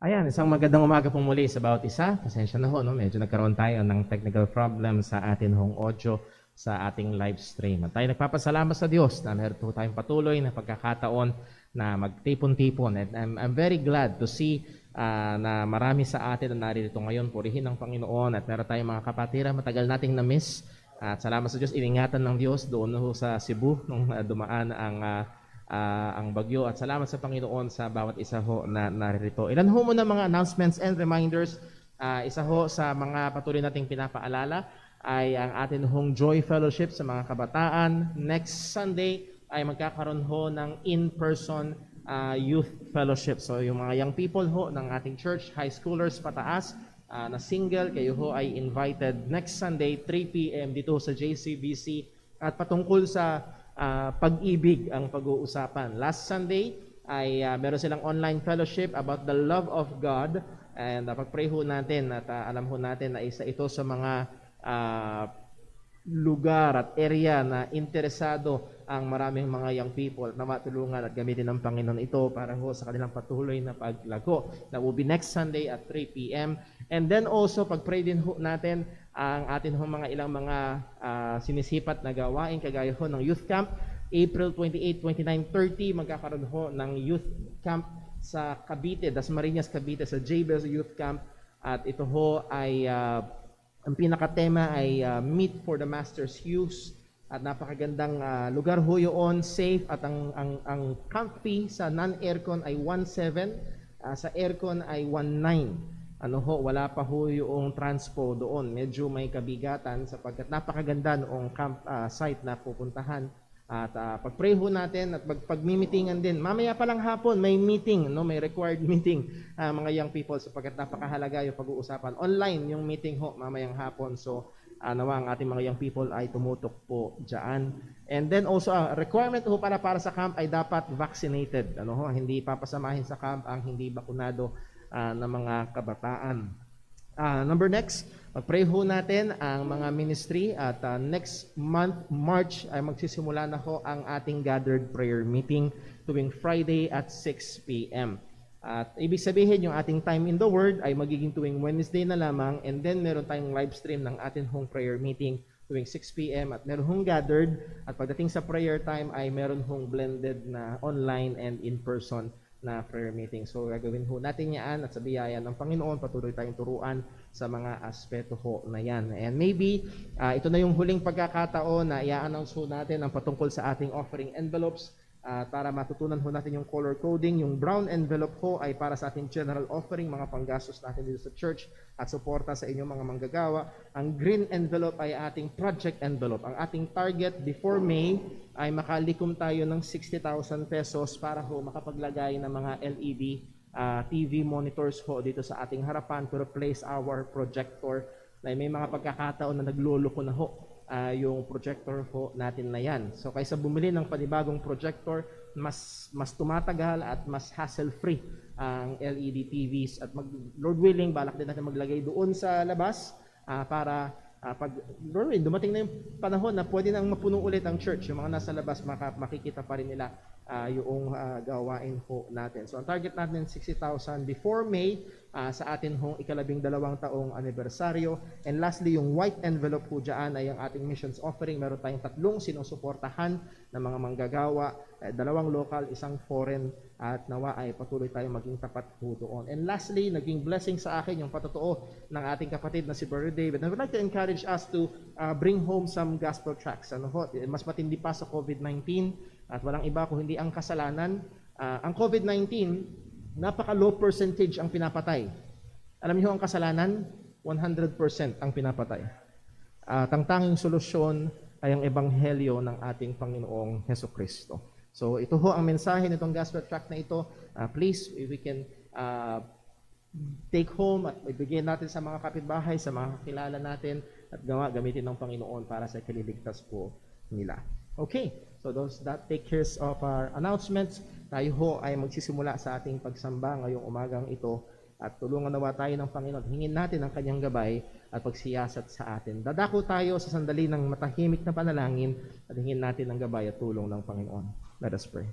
Ayan, isang magandang umaga po muli sa bawat isa. Pasensya na ho, no? Medyo nagkaroon tayo ng technical problem sa atin hong audio sa ating live stream. At tayo nagpapasalamat sa Diyos na meron po tayong patuloy na pagkakataon na magtipon-tipon. And I'm very glad to see na marami sa atin na narito ngayon. Purihin ng Panginoon at meron tayong mga kapatira matagal nating na-miss. At salamat sa Diyos, iningatan ng Diyos doon ho sa Cebu nung dumaan ang bagyo at salamat sa Panginoon sa bawat isa ho na narito. Ilan ho muna mga announcements and reminders. Isa ho sa mga patuloy nating pinapaalala ay ang atin hong Joy Fellowship sa mga kabataan. Next Sunday ay magkakaroon ho ng in-person youth fellowship. So yung mga young people ho ng ating church, high schoolers pataas, na single, kayo ho ay invited next Sunday 3 p.m. dito sa JCBC at patungkol sa pag-ibig ang pag-uusapan. Last Sunday ay meron silang online fellowship about the love of God and pag-pray ho natin at alam ho natin na isa ito sa mga lugar at area na interesado ang maraming mga young people na matulungan at gamitin ng Panginoon ito para ho sa kanilang patuloy na paglago. That will be next Sunday at 3 p.m. And then also, pag-pray din ho natin ang atin ho mga ilang mga sinisipat na gawain kagaya ho ng youth camp. April 28, 29, 30, magkakaroon ho ng youth camp sa Cavite, Dasmariñas, Cavite, sa JBES Youth Camp. At ito ho ay ang pinakatema ay Meet for the Master's Use at napakagandang lugar ho yun, safe at ang camp fee sa non-aircon ay 1.7, sa aircon ay 1.9. Ano ho, wala pa ho yung transpo doon. Medyo may kabigatan sapagkat napakaganda noong camp site na pupuntahan. At pag-pray ho natin at pag-meetingan din. Mamaya pa lang hapon may meeting, no, may required meeting mga young people sapagkat napakahalaga yung pag-uusapan. Online yung meeting ho mamayang hapon. So nawa ang ating mga young people ay tumutok po diyan. And then also requirement ho para sa camp ay dapat vaccinated. Ano ho, hindi papasamahin sa camp ang hindi bakunado na mga kabataan. Next, pag-pray ho natin ang mga ministry at next month, March, ay magsisimula na ho ang ating gathered prayer meeting tuwing Friday at 6 p.m. At ibig sabihin yung ating time in the Word ay magiging tuwing Wednesday na lamang and then meron tayong live stream ng ating hong prayer meeting tuwing 6 p.m. at meron hong gathered at pagdating sa prayer time ay meron hong blended na online and in-person na prayer meeting. So gagawin ho natin yan at sa biyaya ng Panginoon patuloy tayong turuan sa mga aspeto ho na yan. And maybe ito na yung huling pagkakataon na i-announce ho natin ang patungkol sa ating offering envelopes para matutunan ho natin yung color coding. Yung brown envelope ho ay para sa ating general offering, mga panggastos natin dito sa church at suporta sa inyong mga manggagawa. Ang green envelope ay ating project envelope. Ang ating target before May ay makalikom tayo ng 60,000 pesos para ho makapaglagay ng mga LED TV monitors ho dito sa ating harapan to replace our projector. Na may mga pagkakataon na nagluloko na ho yung projector ho natin na yan. So kaysa bumili ng panibagong projector, mas tumatagal at mas hassle-free ang LED TVs. At Lord willing, balak din natin maglagay doon sa labas para pag Lord willing, dumating na yung panahon na pwede nang mapuno ulit ang church. Yung mga nasa labas, makikita pa rin nila yung gawain ho natin. So ang target natin 60,000 before May sa atin hong ika-12 taong anibersaryo. And lastly, yung white envelope po dyan ay ang ating missions offering. Meron tayong 3 sinusuportahan ng mga manggagawa, 2 local, 1 foreign, at nawa ay patuloy tayong maging tapat po doon. And lastly, naging blessing sa akin yung patotoo ng ating kapatid na si Brother David. I would like to encourage us to bring home some gospel tracts. Ano ho, mas matindi pa sa COVID-19 at walang iba kung hindi ang kasalanan. Ang COVID-19, napaka-low percentage ang pinapatay. Alam niyo ang kasalanan? 100% ang pinapatay. Tangtanging solusyon ay ang ebanghelyo ng ating Panginoong Hesukristo. So ito ho ang mensahe nitong gospel tract na ito. Please, if we can take home at ibigay natin sa mga kapitbahay, sa mga kakilala natin at gamitin ng Panginoon para sa kaliligtas po nila. Okay, so that take care of our announcements. Tayo ho ay magsisimula sa ating pagsamba ngayong umagang ito at tulungan nawa tayo ng Panginoon. Hingin natin ang kanyang gabay at pagsiyasat sa atin. Dadako tayo sa sandali ng matahimik na panalangin at hingin natin ang gabay at tulong ng Panginoon. Let us pray.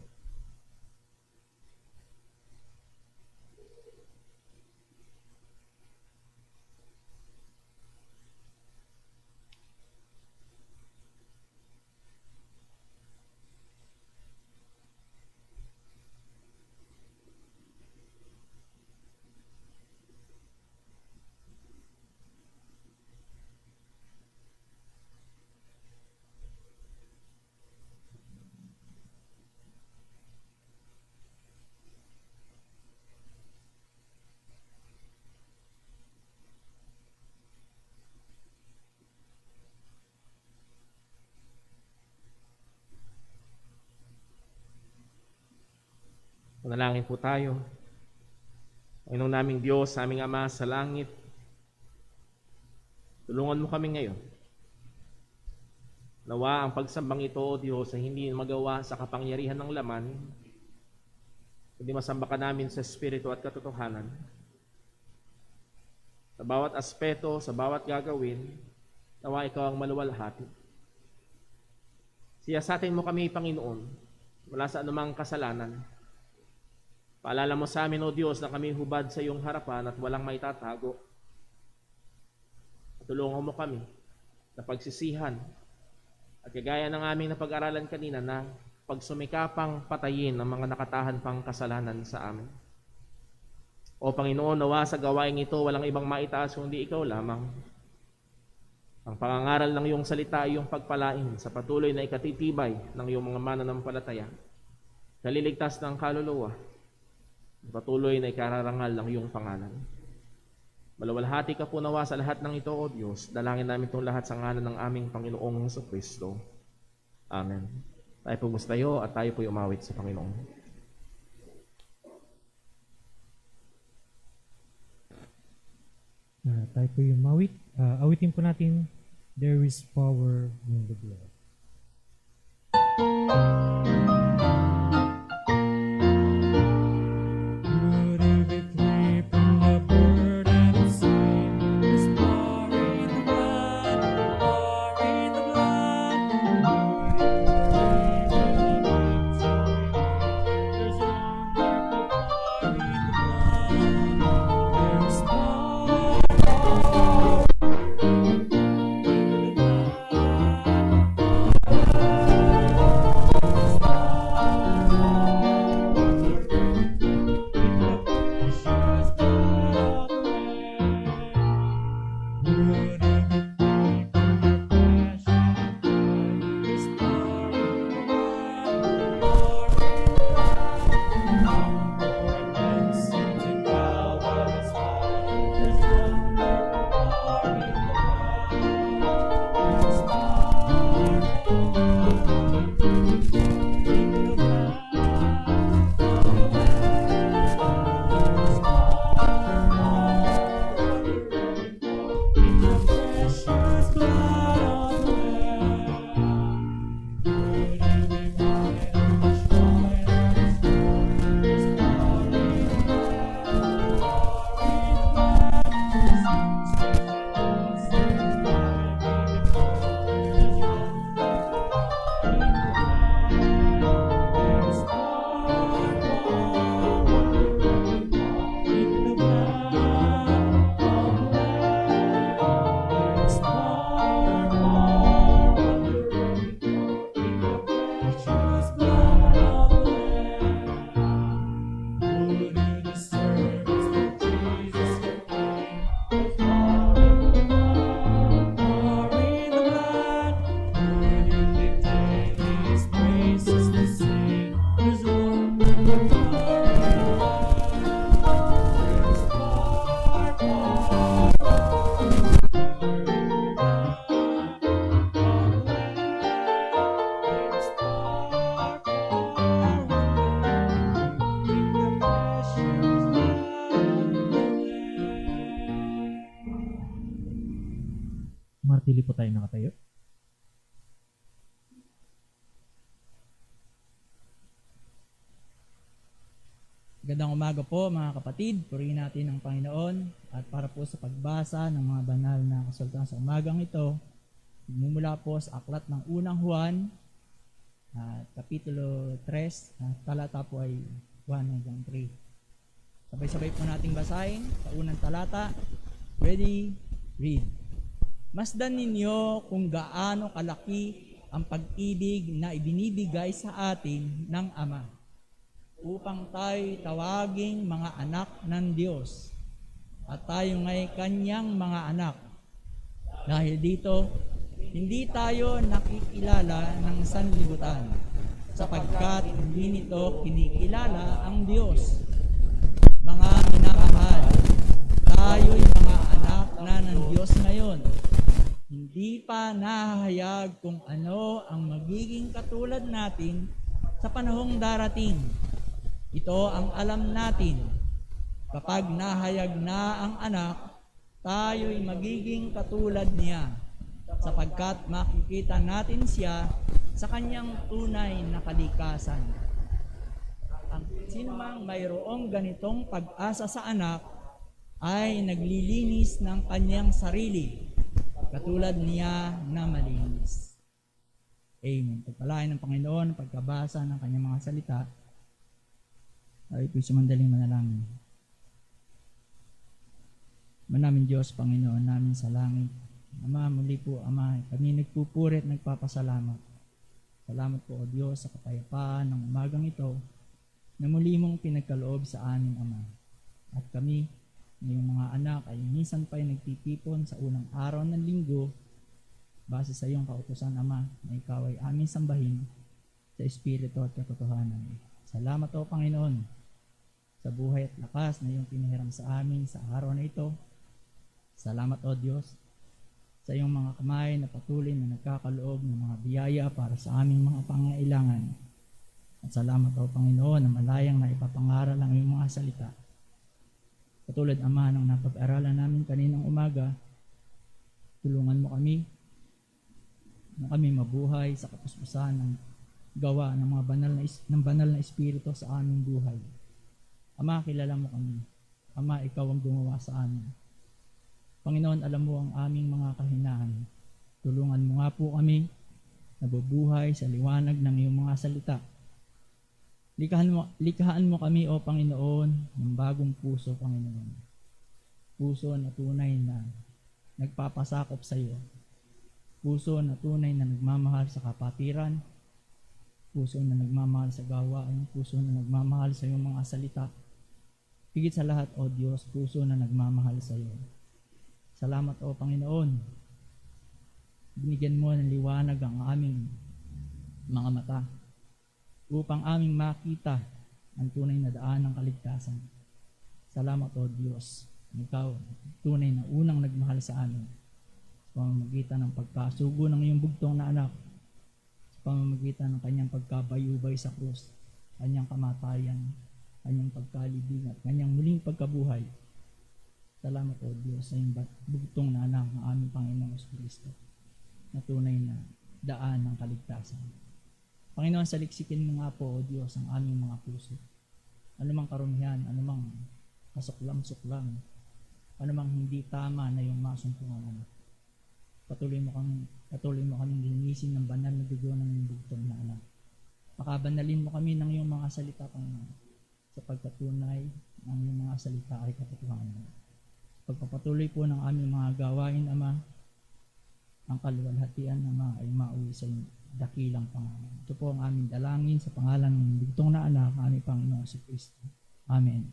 Manalangin po tayo. Panginoon naming Diyos, aming Ama sa langit, tulungan mo kami ngayon. Nawa ang pagsambang ito, O Diyos, ay hindi magawa sa kapangyarihan ng laman, kundi masamba ka namin sa Espiritu at katotohanan. Sa bawat aspeto, sa bawat gagawin, nawa ikaw ang maluwalhati. Siyasatin mo kami, Panginoon, mula sa anumang kasalanan. Paalala mo sa amin, O Diyos, na kami hubad sa iyong harapan at walang maitatago. Tulungan mo kami na pagsisihan at kagaya ng aming napag-aralan kanina na pagsumikapang patayin ang mga nakatahan pang kasalanan sa amin. O Panginoon, nawa sa gawaing ito walang ibang maitaas kundi ikaw lamang. Ang pangangaral ng iyong salita ay iyong pagpalain sa patuloy na ikatitibay ng iyong mga mananampalataya, kaliligtas ng kaluluwa, patuloy na ikararangal ng iyong pangalan. Maluwalhati ka po nawa sa lahat ng ito, O Diyos. Dalangin namin itong lahat sa ngalan ng aming Panginoong Jesucristo. Amen. Tayo po gustayo at tayo po umawit sa Panginoon. Tayo po umawit. Awitin po natin, There is Power in the Blood. Martili po tayo nakatayo. Magandang umaga po mga kapatid, purihin natin ang Panginoon at para po sa pagbasa ng mga banal na kasulatan sa umagang ito, mumula po sa aklat ng unang Juan, kapitulo 3, talata po ay 1 hanggang 3. Sabay-sabay po nating basahin sa unang talata. Ready? Read. Masdan ninyo kung gaano kalaki ang pag-ibig na ibinibigay sa atin ng Ama, upang tayo tawaging mga anak ng Diyos. At tayo nga'y kanyang mga anak. Dahil dito, hindi tayo nakikilala ng sanlibutan, sapagkat hindi nito kinikilala ang Diyos. Mga minamahal, tayo'y mga anak na ng Diyos ngayon. Hindi pa nahahayag kung ano ang magiging katulad natin sa panahong darating. Ito ang alam natin. Kapag nahayag na ang anak, tayo'y magiging katulad niya, sapagkat makikita natin siya sa kanyang tunay na kalikasan. Ang sinumang mayroong ganitong pag-asa sa anak ay naglilinis ng kanyang sarili, katulad niya na malinis. Amen. Pagpalain ng Panginoon, pagkabasa ng kanyang mga salita, ay ito'y sumandaling manalangin. Manamin Diyos, Panginoon namin sa langit. Ama, muli po, Ama, kami nagpupuri at nagpapasalamat. Salamat po, O Diyos, sa kapayapaan ng umagang ito na muli mong pinagkaloob sa amin, Ama. At kami, ngayong mga anak, ay minsan pa'y nagtitipon sa unang araw ng linggo base sa iyong kautusan, Ama, na ikaw ay aming sambahin sa Espiritu at katotohanan. Salamat, O Panginoon, sa buhay at lakas na iyong pinahiram sa amin sa araw na ito. Salamat, O Diyos, sa iyong mga kamay na patuloy na nagkakaloob ng mga biyaya para sa aming mga pangailangan. At salamat, O Panginoon, na malayang na ipapangaral ang iyong mga salita. Katulad, Ama, ng napag-aralan namin kaninang umaga, tulungan mo kami na kami mabuhay sa kapuspusan ng gawa ng mga banal na espiritu sa aming buhay. Ama, kilala mo kami. Ama, ikaw ang gumawa sa amin. Panginoon, alam mo ang aming mga kahinaan. Tulungan mo nga po kami na bubuhay sa liwanag ng iyong mga salita. Likhaan mo kami, O Panginoon, ng bagong puso, Panginoon. Puso na tunay na nagpapasakop sa iyo. Puso na tunay na nagmamahal sa kapatiran. Puso na nagmamahal sa gawain. Puso na nagmamahal sa iyong mga salita. Higit sa lahat, O Diyos, puso na nagmamahal sa iyo. Salamat, O Panginoon. Binigyan mo ng liwanag ang aming mga mata upang aming makita ang tunay na daan ng kaligtasan. Salamat, O Diyos. Ikaw, tunay na unang nagmahal sa amin. Sa pamamagitan ng pagkasugo ng iyong bugtong na anak, sa pamamagitan ng kanyang pagkabayubay sa krus, kanyang kamatayan, kanyang pagkalibing at kanyang muling pagkabuhay. Salamat, O Diyos, sa iyong bugtong na anak ng aming Panginoong Kristo na tunay na daan ng kaligtasan. Panginoon, saliksikin mo nga po, O Diyos, ang aming mga puso. Anumang karumihan, anumang kasuklam-suklam, anumang hindi tama na yung masumpungan. Patuloy mo kaming linisin ng banal na dugo ng iyong bugtong na anak. Pakabanalin mo kami ng iyong mga salita, Panginoon, sa pagkatunay ng iyong mga salita ay katotohanan. Pagpapatuloy po ng aming mga gawain, Ama, ang kaluwalhatian, Ama, ay mauwi sa dakilang pangalan. Ito po ang aming dalangin sa pangalan ng bugtong na anak, aming Panginoon si Kristo. Amen.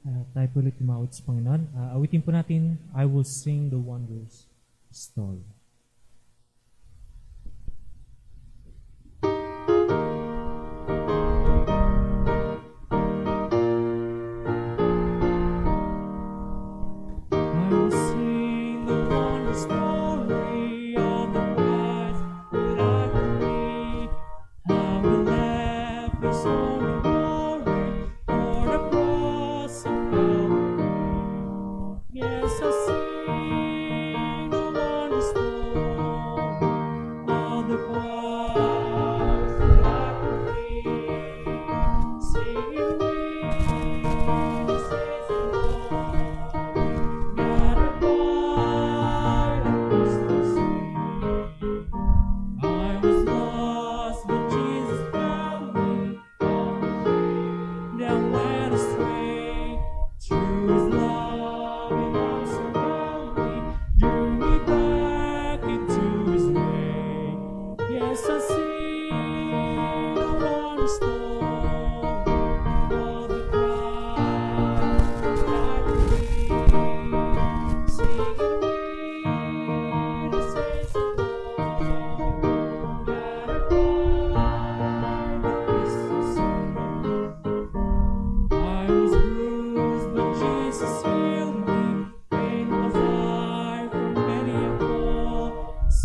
Tayo po ulit tumawad sa Panginoon. Awitin po natin, I will sing the wondrous story.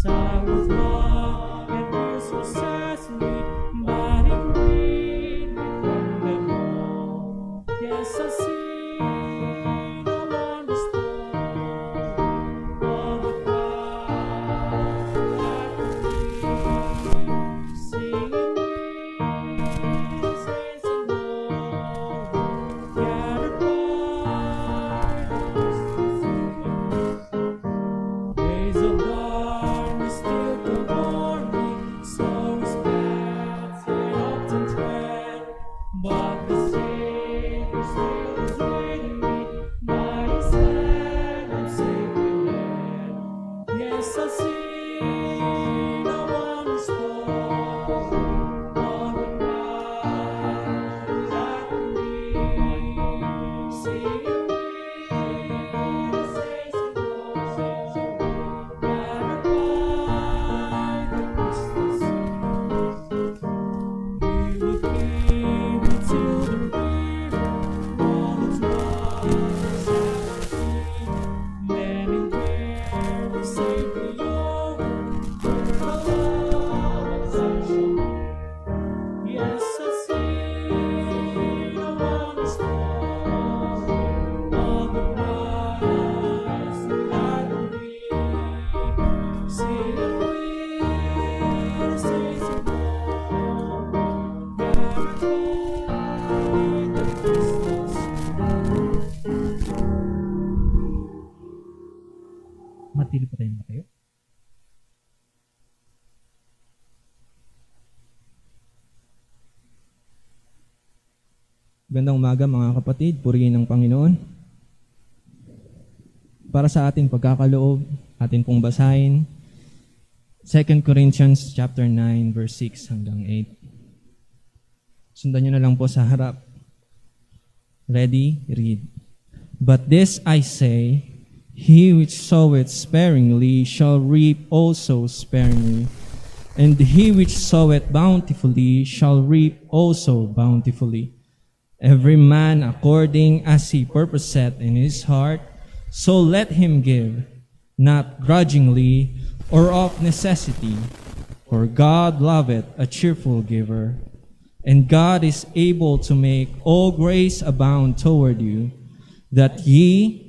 I was lost and this was Gandang umaga mga kapatid, purihin ng Panginoon. Para sa ating pagkakaloob, atin pong basahin 2 Corinthians chapter 9 verse 6 hanggang 8. Sundan nyo na lang po sa harap. Ready? Read. But this I say, he which soweth sparingly shall reap also sparingly, and he which soweth bountifully shall reap also bountifully. Every man according as he purposeth in his heart, so let him give, not grudgingly or of necessity, for God loveth a cheerful giver. And God is able to make all grace abound toward you, that ye,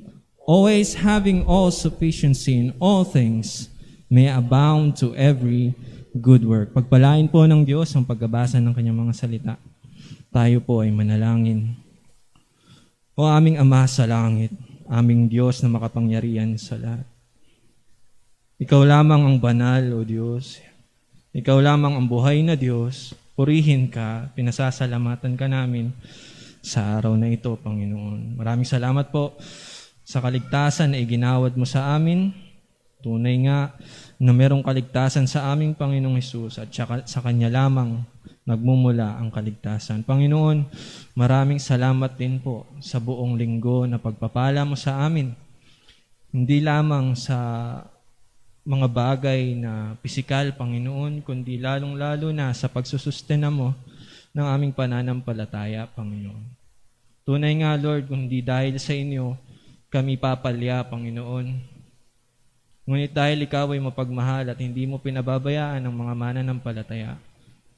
always having all sufficiency in all things, may abound to every good work. Pagpalain po ng Diyos ang pagbabasa ng kanyang mga salita. Tayo po ay manalangin. O aming Ama sa langit, aming Diyos na makapangyarihan sa lahat. Ikaw lamang ang banal, O Diyos. Ikaw lamang ang buhay na Diyos. Purihin ka, pinasasalamatan ka namin sa araw na ito, Panginoon. Maraming salamat po sa kaligtasan na iginawad mo sa amin. Tunay nga na merong kaligtasan sa aming Panginoong Hesus at sa Kanya lamang nagmumula ang kaligtasan. Panginoon, maraming salamat din po sa buong linggo na pagpapala mo sa amin. Hindi lamang sa mga bagay na pisikal, Panginoon, kundi lalong-lalo na sa pagsusustena mo ng aming pananampalataya, Panginoon. Tunay nga, Lord, kundi dahil sa inyo, kami papalya, Panginoon. Ngunit dahil ikaw ay mapagmahal at hindi mo pinababayaan ang mga mananampalataya,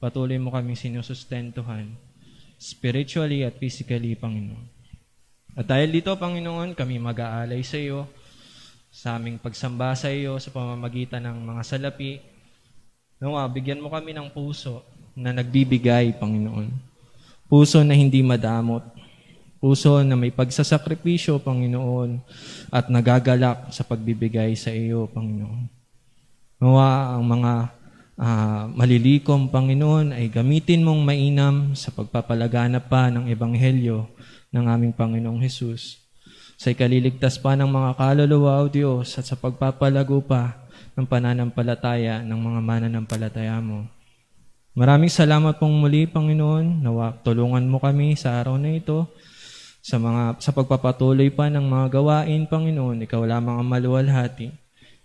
patuloy mo kaming sinusustentuhan spiritually at physically, Panginoon. At dahil dito, Panginoon, kami mag-aalay sa iyo, sa aming pagsamba sa iyo sa pamamagitan ng mga salapi. Nawa, bigyan mo kami ng puso na nagbibigay, Panginoon. Puso na hindi madamot. Puso na may pagsasakripisyo, Panginoon, at nagagalak sa pagbibigay sa iyo, Panginoon. Nawa, ang mga malilikom, Panginoon, ay gamitin mong mainam sa pagpapalaganap pa ng Ebanghelyo ng aming Panginoong Hesus. Sa ikaliligtas pa ng mga kaluluwa, O Diyos, at sa pagpapalago pa ng pananampalataya ng mga mananampalataya mo. Maraming salamat pong muli, Panginoon. Nawa, tulungan mo kami sa araw na ito sa pagpapatuloy pa ng mga gawain, Panginoon. Ikaw lamang ang maluwalhati.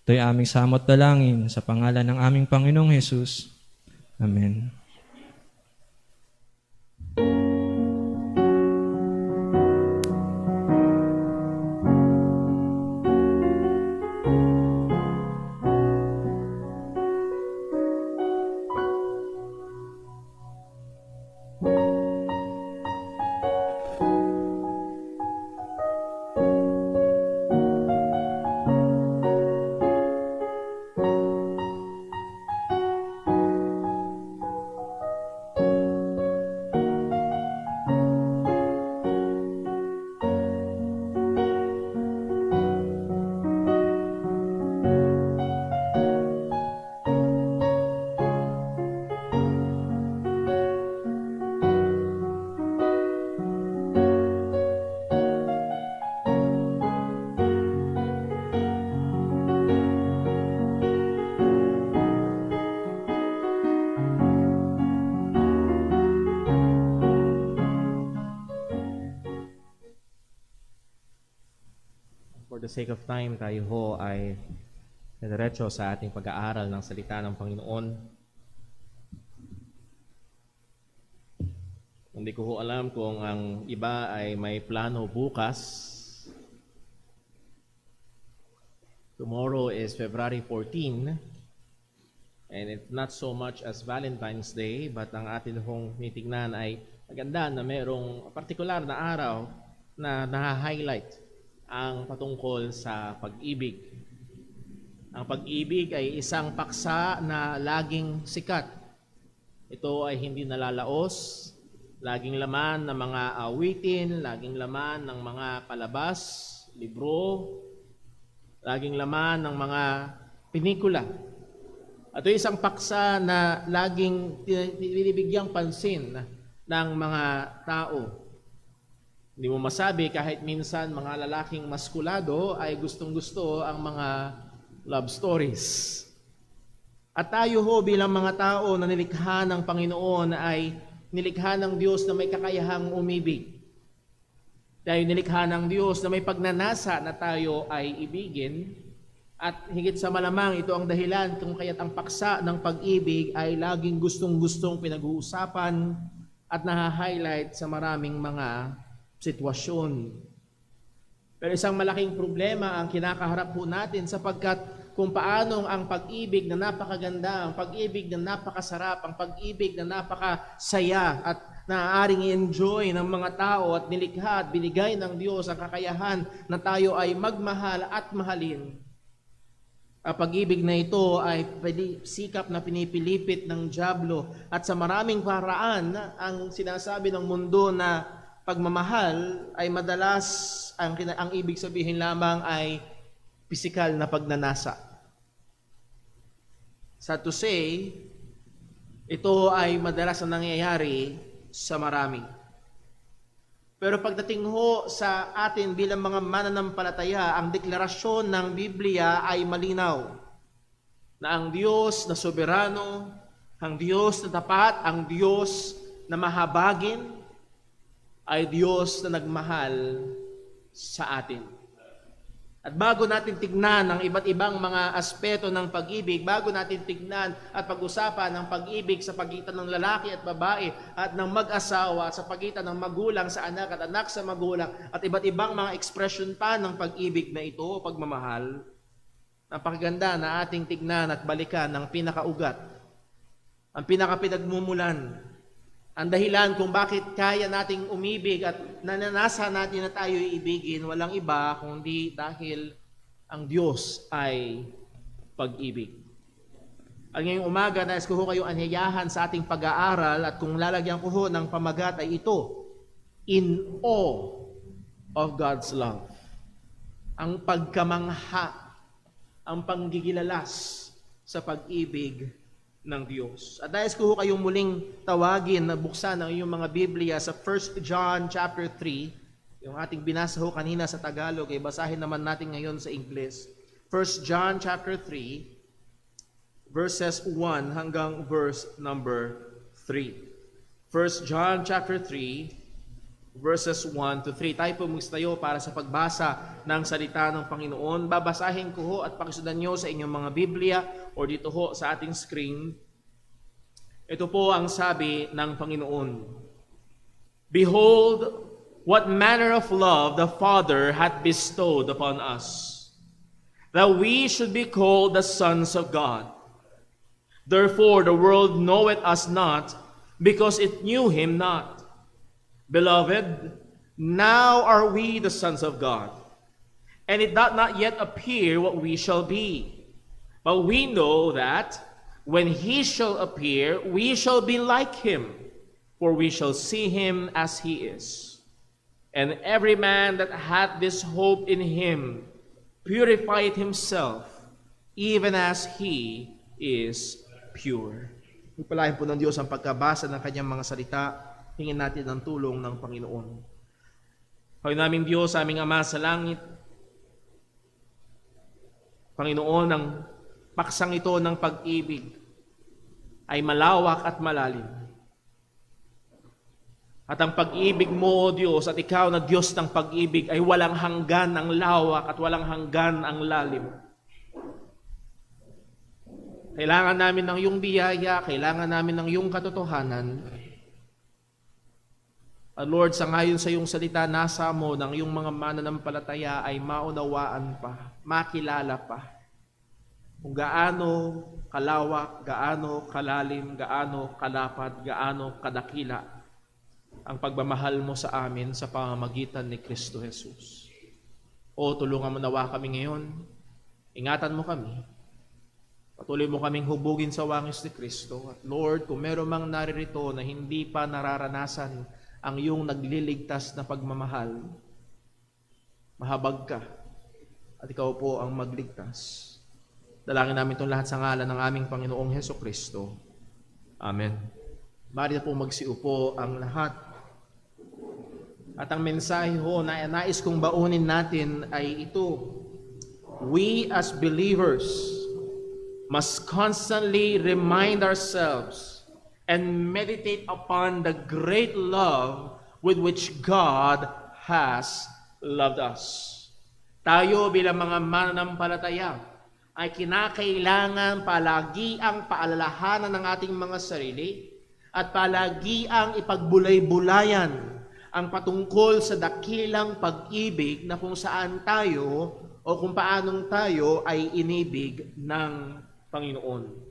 Ito'y aming samot dalangin sa pangalan ng aming Panginoong Hesus. Amen. For the sake of time, tayo ho ay diretso sa ating pag-aaral ng salita ng Panginoon. Hindi ko ho alam kung ang iba ay may plano bukas. Tomorrow is February 14, and it's not so much as Valentine's Day, but ang atin hong titignan ay maganda na mayroong partikular na araw na naha-highlight ang patungkol sa pag-ibig. Ang pag-ibig ay isang paksa na laging sikat. Ito ay hindi nalalaos, laging laman ng mga awitin, laging laman ng mga palabas, libro, laging laman ng mga pelikula. At ito isang paksa na laging binibigyang pansin ng mga tao. Hindi mo masabi kahit minsan mga lalaking maskulado ay gustong-gusto ang mga love stories. At tayo ho bilang mga tao na nilikha ng Panginoon ay nilikha ng Diyos na may kakayahang umibig. Tayo nilikha ng Diyos na may pagnanasa na tayo ay ibigin. At higit sa malamang, ito ang dahilan kung kaya't ang paksa ng pag-ibig ay laging gustong-gustong pinag-uusapan at naha-highlight sa maraming mga sitwasyon. Pero isang malaking problema ang kinakaharap po natin sapagkat kung paanong ang pag-ibig na napakaganda, ang pag-ibig na napakasarap, ang pag-ibig na napakasaya at naaaring i-enjoy ng mga tao at nilikha at binigay ng Diyos ang kakayahan na tayo ay magmahal at mahalin. Ang pag-ibig na ito ay sikap na pinipilipit ng dyablo at sa maraming paraan ang sinasabi ng mundo na pagmamahal ay madalas ang ibig sabihin lamang ay pisikal na pagnanasa. Sad to say, ito ay madalas na nangyayari sa marami. Pero pagdating ho sa atin bilang mga mananampalataya, ang deklarasyon ng Biblia ay malinaw na ang Diyos na soberano, ang Diyos na tapat, ang Diyos na mahabagin, ay Diyos na nagmahal sa atin. At bago natin tignan ang iba't ibang mga aspeto ng pag-ibig, bago natin tignan at pag-usapan ang pag-ibig sa pagitan ng lalaki at babae at ng mag-asawa, sa pagitan ng magulang sa anak at anak sa magulang, at iba't ibang mga expression pa ng pag-ibig na ito, pagmamahal, napakaganda na ating tignan at balikan ang pinakaugat, ang pinakapinagmumulan, ang dahilan kung bakit kaya nating umibig at nananasa natin na tayo ibigin, walang iba kundi dahil ang Diyos ay pag-ibig. Ang ngayong umaga, nais ko ho kayong anyayahan sa ating pag-aaral at kung lalagyan ko ho ng pamagat ay ito, in awe of God's love. Ang pagkamangha, ang panggigilalas sa pag-ibig ng Diyos. At nais ko kayong muling tawagin na buksan ang iyong mga Biblia sa 1 John chapter 3, yung ating binasa ho kanina sa Tagalog, ay basahin naman natin ngayon sa English. 1 John chapter 3, verses 1 hanggang verse number 3. 1 John chapter 3, verses 1 to 3. Tayo po magstayo para sa pagbasa ng salita ng Panginoon. Babasahin ko ho at pakisundan nyo sa inyong mga Biblia o dito ho sa ating screen. Ito po ang sabi ng Panginoon. Behold, what manner of love the Father hath bestowed upon us, that we should be called the sons of God. Therefore the world knoweth us not, because it knew him not. Beloved, now are we the sons of God, and it doth not yet appear what we shall be. But we know that when he shall appear, we shall be like him, for we shall see him as he is. And every man that hath this hope in him purifieth himself, even as he is pure. Pagpalain po ng Diyos ang pagkabasa ng kanyang mga salita. Hingin natin ang tulong ng Panginoon. Panginoon naming Diyos, aming Ama sa langit, Panginoon, ang paksang ito ng pag-ibig ay malawak at malalim. At ang pag-ibig mo, O Diyos, at ikaw na Diyos ng pag-ibig ay walang hanggan ang lawak at walang hanggan ang lalim. Kailangan namin ng iyong biyaya, kailangan namin ng iyong katotohanan. Lord, sa ngayon sa iyong salita, nasa mo ng iyong mga mananampalataya ay maunawaan pa, makilala pa. Kung gaano kalawak, gaano kalalim, gaano kalapad, gaano kadakila ang pagmamahal mo sa amin sa pamamagitan ni Kristo Jesus. O tulungan mo nawa kami ngayon, ingatan mo kami, patuloy mo kaming hubugin sa wangis ni Kristo. At Lord, kung meron mang naririto na hindi pa nararanasan ang iyong nagliligtas na pagmamahal, mahabag ka at ikaw po ang magligtas. Dalangin namin itong lahat sa ngalan ng aming Panginoong Hesukristo. Amen. Maaari na po magsiupo ang lahat. At ang mensahe ho na nais kong baunin natin ay ito. We as believers must constantly remind ourselves and meditate upon the great love with which God has loved us. Tayo bilang mga mananampalataya ay kinakailangan palagi ang paalalahanan ng ating mga sarili at palagi ang ipagbulay-bulayan ang patungkol sa dakilang pag-ibig na kung saan tayo o kung paanong tayo ay inibig ng Panginoon.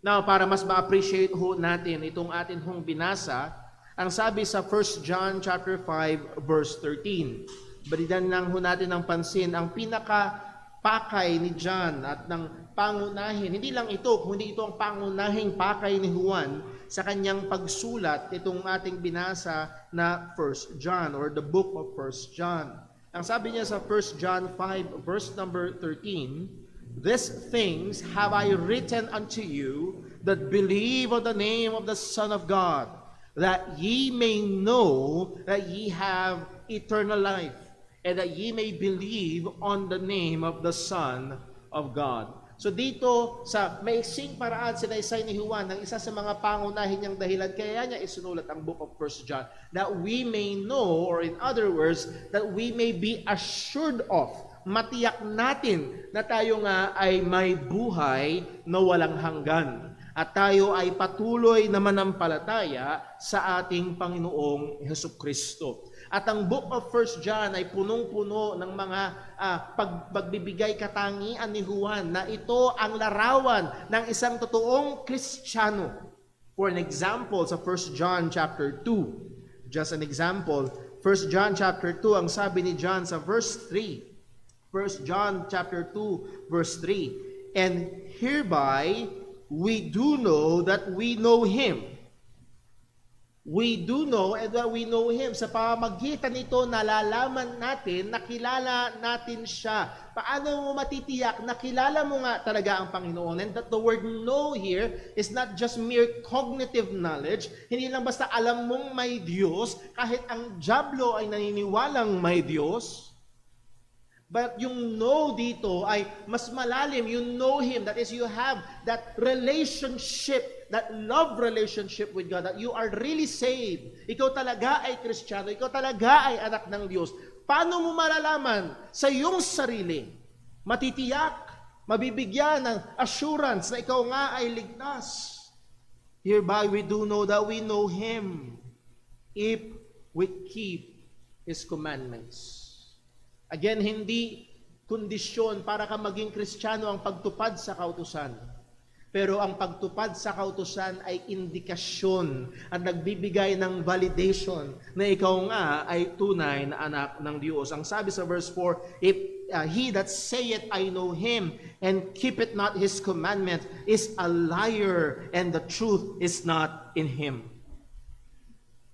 Now, para mas ma-appreciate ho natin itong atin hong binasa, ang sabi sa 1 John chapter 5 verse 13. Balikan lang ho natin ng pansin ang pinaka-pakay ni John at ng pangunahin. Hindi lang ito, kundi ito ang pangunahing pakay ni Juan sa kanyang pagsulat itong ating binasa na 1 John or the book of 1 John. Ang sabi niya sa 1 John 5 verse number 13, "These things have I written unto you that believe on the name of the Son of God, that ye may know that ye have eternal life, and that ye may believe on the name of the Son of God." So dito sa maiksing paraan sinaysay ni Juan ng isa sa mga pangunahin niyang dahilan kaya niya isinulat ang book of 1 John, that we may know, or in other words, that we may be assured of, matiyak natin na tayo nga ay may buhay na walang hanggan. At tayo ay patuloy na manampalataya sa ating Panginoong Hesukristo. At ang book of 1 John ay punong-puno ng mga pagbibigay katangian ni Juan na ito ang larawan ng isang totoong Kristiyano. For an example, sa 1 John chapter 2, just an example, 1 John chapter 2, ang sabi ni John sa verse 3, 1 John chapter 2, verse 3, "And hereby we do know that we know Him." We do know and that we know Him. Sa pamamagitan nito, nalalaman natin, nakilala natin siya. Paano mo matitiyak? Nakilala mo nga talaga ang Panginoon. And that the word know here is not just mere cognitive knowledge. Hindi lang basta alam mong may Diyos, kahit ang dyablo ay naniniwalang may Diyos. But yung know dito ay mas malalim. You know Him. That is, you have that relationship, that love relationship with God, that you are really saved. Ikaw talaga ay Kristiyano. Ikaw talaga ay anak ng Diyos. Paano mo malalaman sa iyong sarili? Matitiyak, mabibigyan ng assurance na ikaw nga ay ligtas. Hereby we do know that we know Him if we keep His commandments. Again, hindi kondisyon para ka maging Kristiyano ang pagtupad sa kautusan. Pero ang pagtupad sa kautusan ay indikasyon at nagbibigay ng validation na ikaw nga ay tunay na anak ng Diyos. Ang sabi sa verse 4, "If he that saith, I know Him, and keepeth not His commandment, is a liar, and the truth is not in him."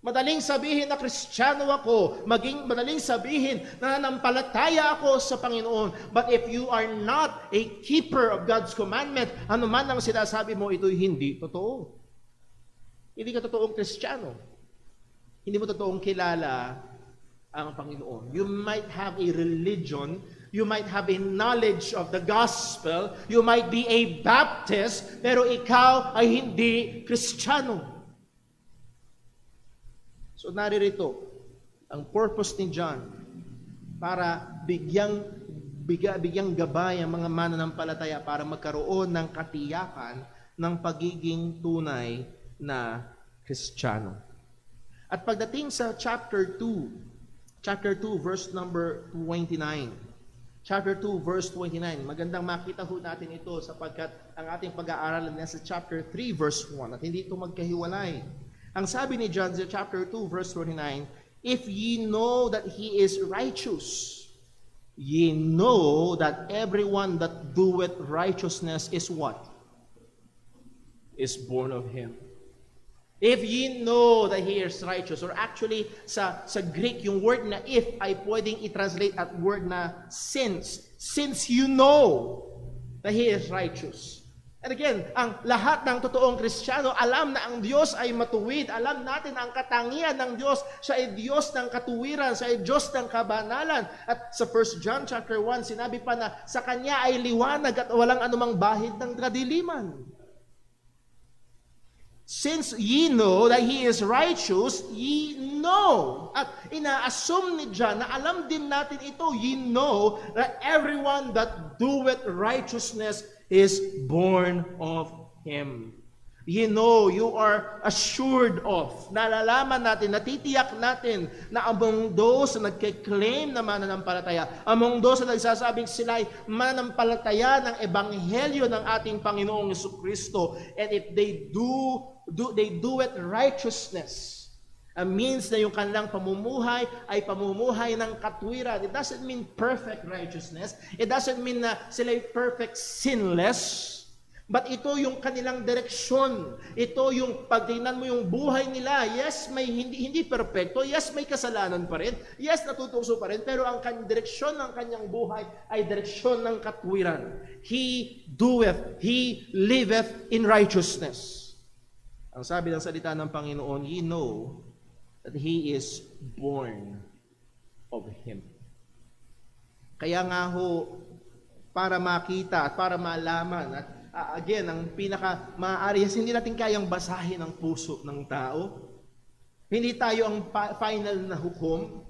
Madaling sabihin na Kristiyano ako, madaling sabihin na nanampalataya ako sa Panginoon. But if you are not a keeper of God's commandment, ano man ang sinasabi mo, ito'y hindi totoo. Hindi ka totoong Kristiyano. Hindi mo totoong kilala ang Panginoon. You might have a religion, you might have a knowledge of the gospel, you might be a Baptist, pero ikaw ay hindi Kristiyano. So naririto ang purpose ni John para bigyang gabay ang mga mananampalataya para magkaroon ng katiyakan ng pagiging tunay na Kristiyano. At pagdating sa chapter 2 verse number 29. Chapter 2 verse 29. Magandang makita ho natin ito sapagkat ang ating pag-aaralan na sa chapter 3 verse 1 at hindi ito magkahiwalay. Ang sabi ni John sa chapter 2 verse 29, "If ye know that He is righteous, ye know that everyone that doeth righteousness is what? Is born of Him." If ye know that He is righteous, or actually sa Greek, yung word na if ay pwedeng i-translate at word na since you know that He is righteous. And again, ang lahat ng totoong Kristiyano, alam na ang Diyos ay matuwid. Alam natin ang katangian ng Diyos. Siya ay Diyos ng katuwiran. Siya ay Diyos ng kabanalan. At sa 1 John chapter 1, sinabi pa na sa Kanya ay liwanag at walang anumang bahid ng kadiliman. Since ye know that He is righteous, ye know. At ina-assume ni John na alam din natin ito, ye know that everyone that doeth righteousness is born of Him. You know, you are assured of, nalalaman natin, natitiyak natin na among those na nagke-claim na mananampalataya, among those na nagsasabing sila ay mananampalataya ng ebanghelyo ng ating Panginoong Jesucristo, and if they do it righteousness, means na yung kanilang pamumuhay ay pamumuhay ng katwiran. It doesn't mean perfect righteousness. It doesn't mean na sila ay perfect sinless. But ito yung kanilang direksyon. Ito yung pagtingnan mo yung buhay nila. Yes, may hindi perfecto. Yes, may kasalanan pa rin. Yes, natutukso pa rin. Pero ang direksyon ng kanyang buhay ay direksyon ng katwiran. He doeth, He liveth in righteousness. Ang sabi ng salita ng Panginoon, ye know that He is born of Him. Kaya nga ho, para makita at para malaman at again, ang pinaka-maaari, hindi natin kayang basahin ang puso ng tao. Hindi tayo ang final na hukom.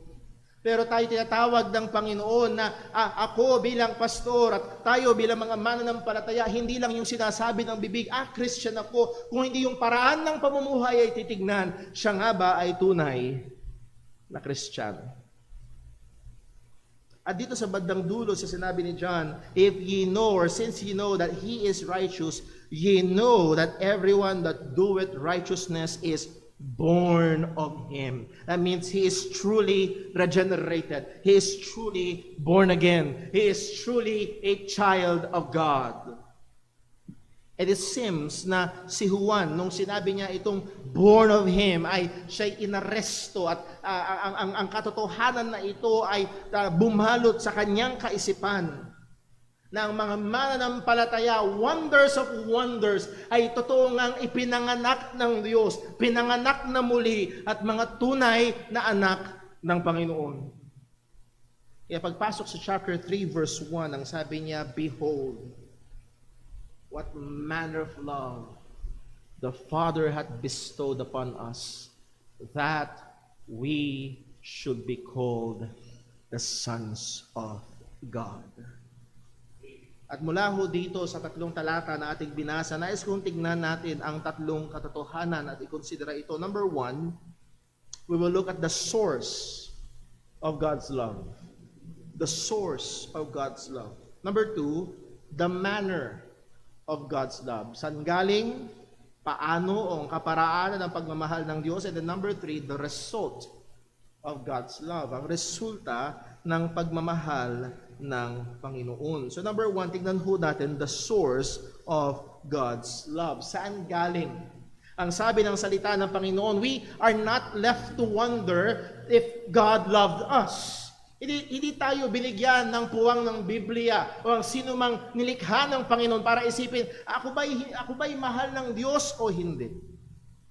Pero tayo tinatawag ng Panginoon na ako bilang pastor at tayo bilang mga mananampalataya, hindi lang yung sinasabi ng bibig, Christian ako, kung hindi yung paraan ng pamumuhay ay titignan, siya nga ba ay tunay na Kristiyano. At dito sa bandang dulo sa sinabi ni John, if ye know, or since ye know that He is righteous, ye know that everyone that doeth righteousness is born of Him. That means he is truly regenerated. He is truly born again. He is truly a child of God. And it seems na si Juan, nung sinabi niya itong born of Him, ay siya'y inaresto at ang katotohanan na ito ay bumalot sa kanyang kaisipan na ang mga mananampalataya, wonders of wonders, ay totoo ngang ipinanganak ng Diyos, pinanganak na muli at mga tunay na anak ng Panginoon. Kaya pagpasok sa chapter 3 verse 1, ang sabi niya, behold, what manner of love the Father hath bestowed upon us, that we should be called the sons of God. At mula ho dito sa tatlong talata na ating binasa, nais kong tignan natin ang tatlong katotohanan at ikonsidera ito. Number 1, we will look at the source of God's love. The source of God's love. Number 2, the manner of God's love. Saan galing, paano, o ang kaparaanan ng pagmamahal ng Diyos. And then number 3, the result of God's love. Ang resulta ng pagmamahal ng Panginoon. So number 1, tignan ho natin the source of God's love. Saan galing? Ang sabi ng salita ng Panginoon, we are not left to wonder if God loved us. Hindi tayo binigyan ng puwang ng Biblia o ang sino mang nilikha ng Panginoon para isipin, ako ba'y mahal ng Diyos o hindi?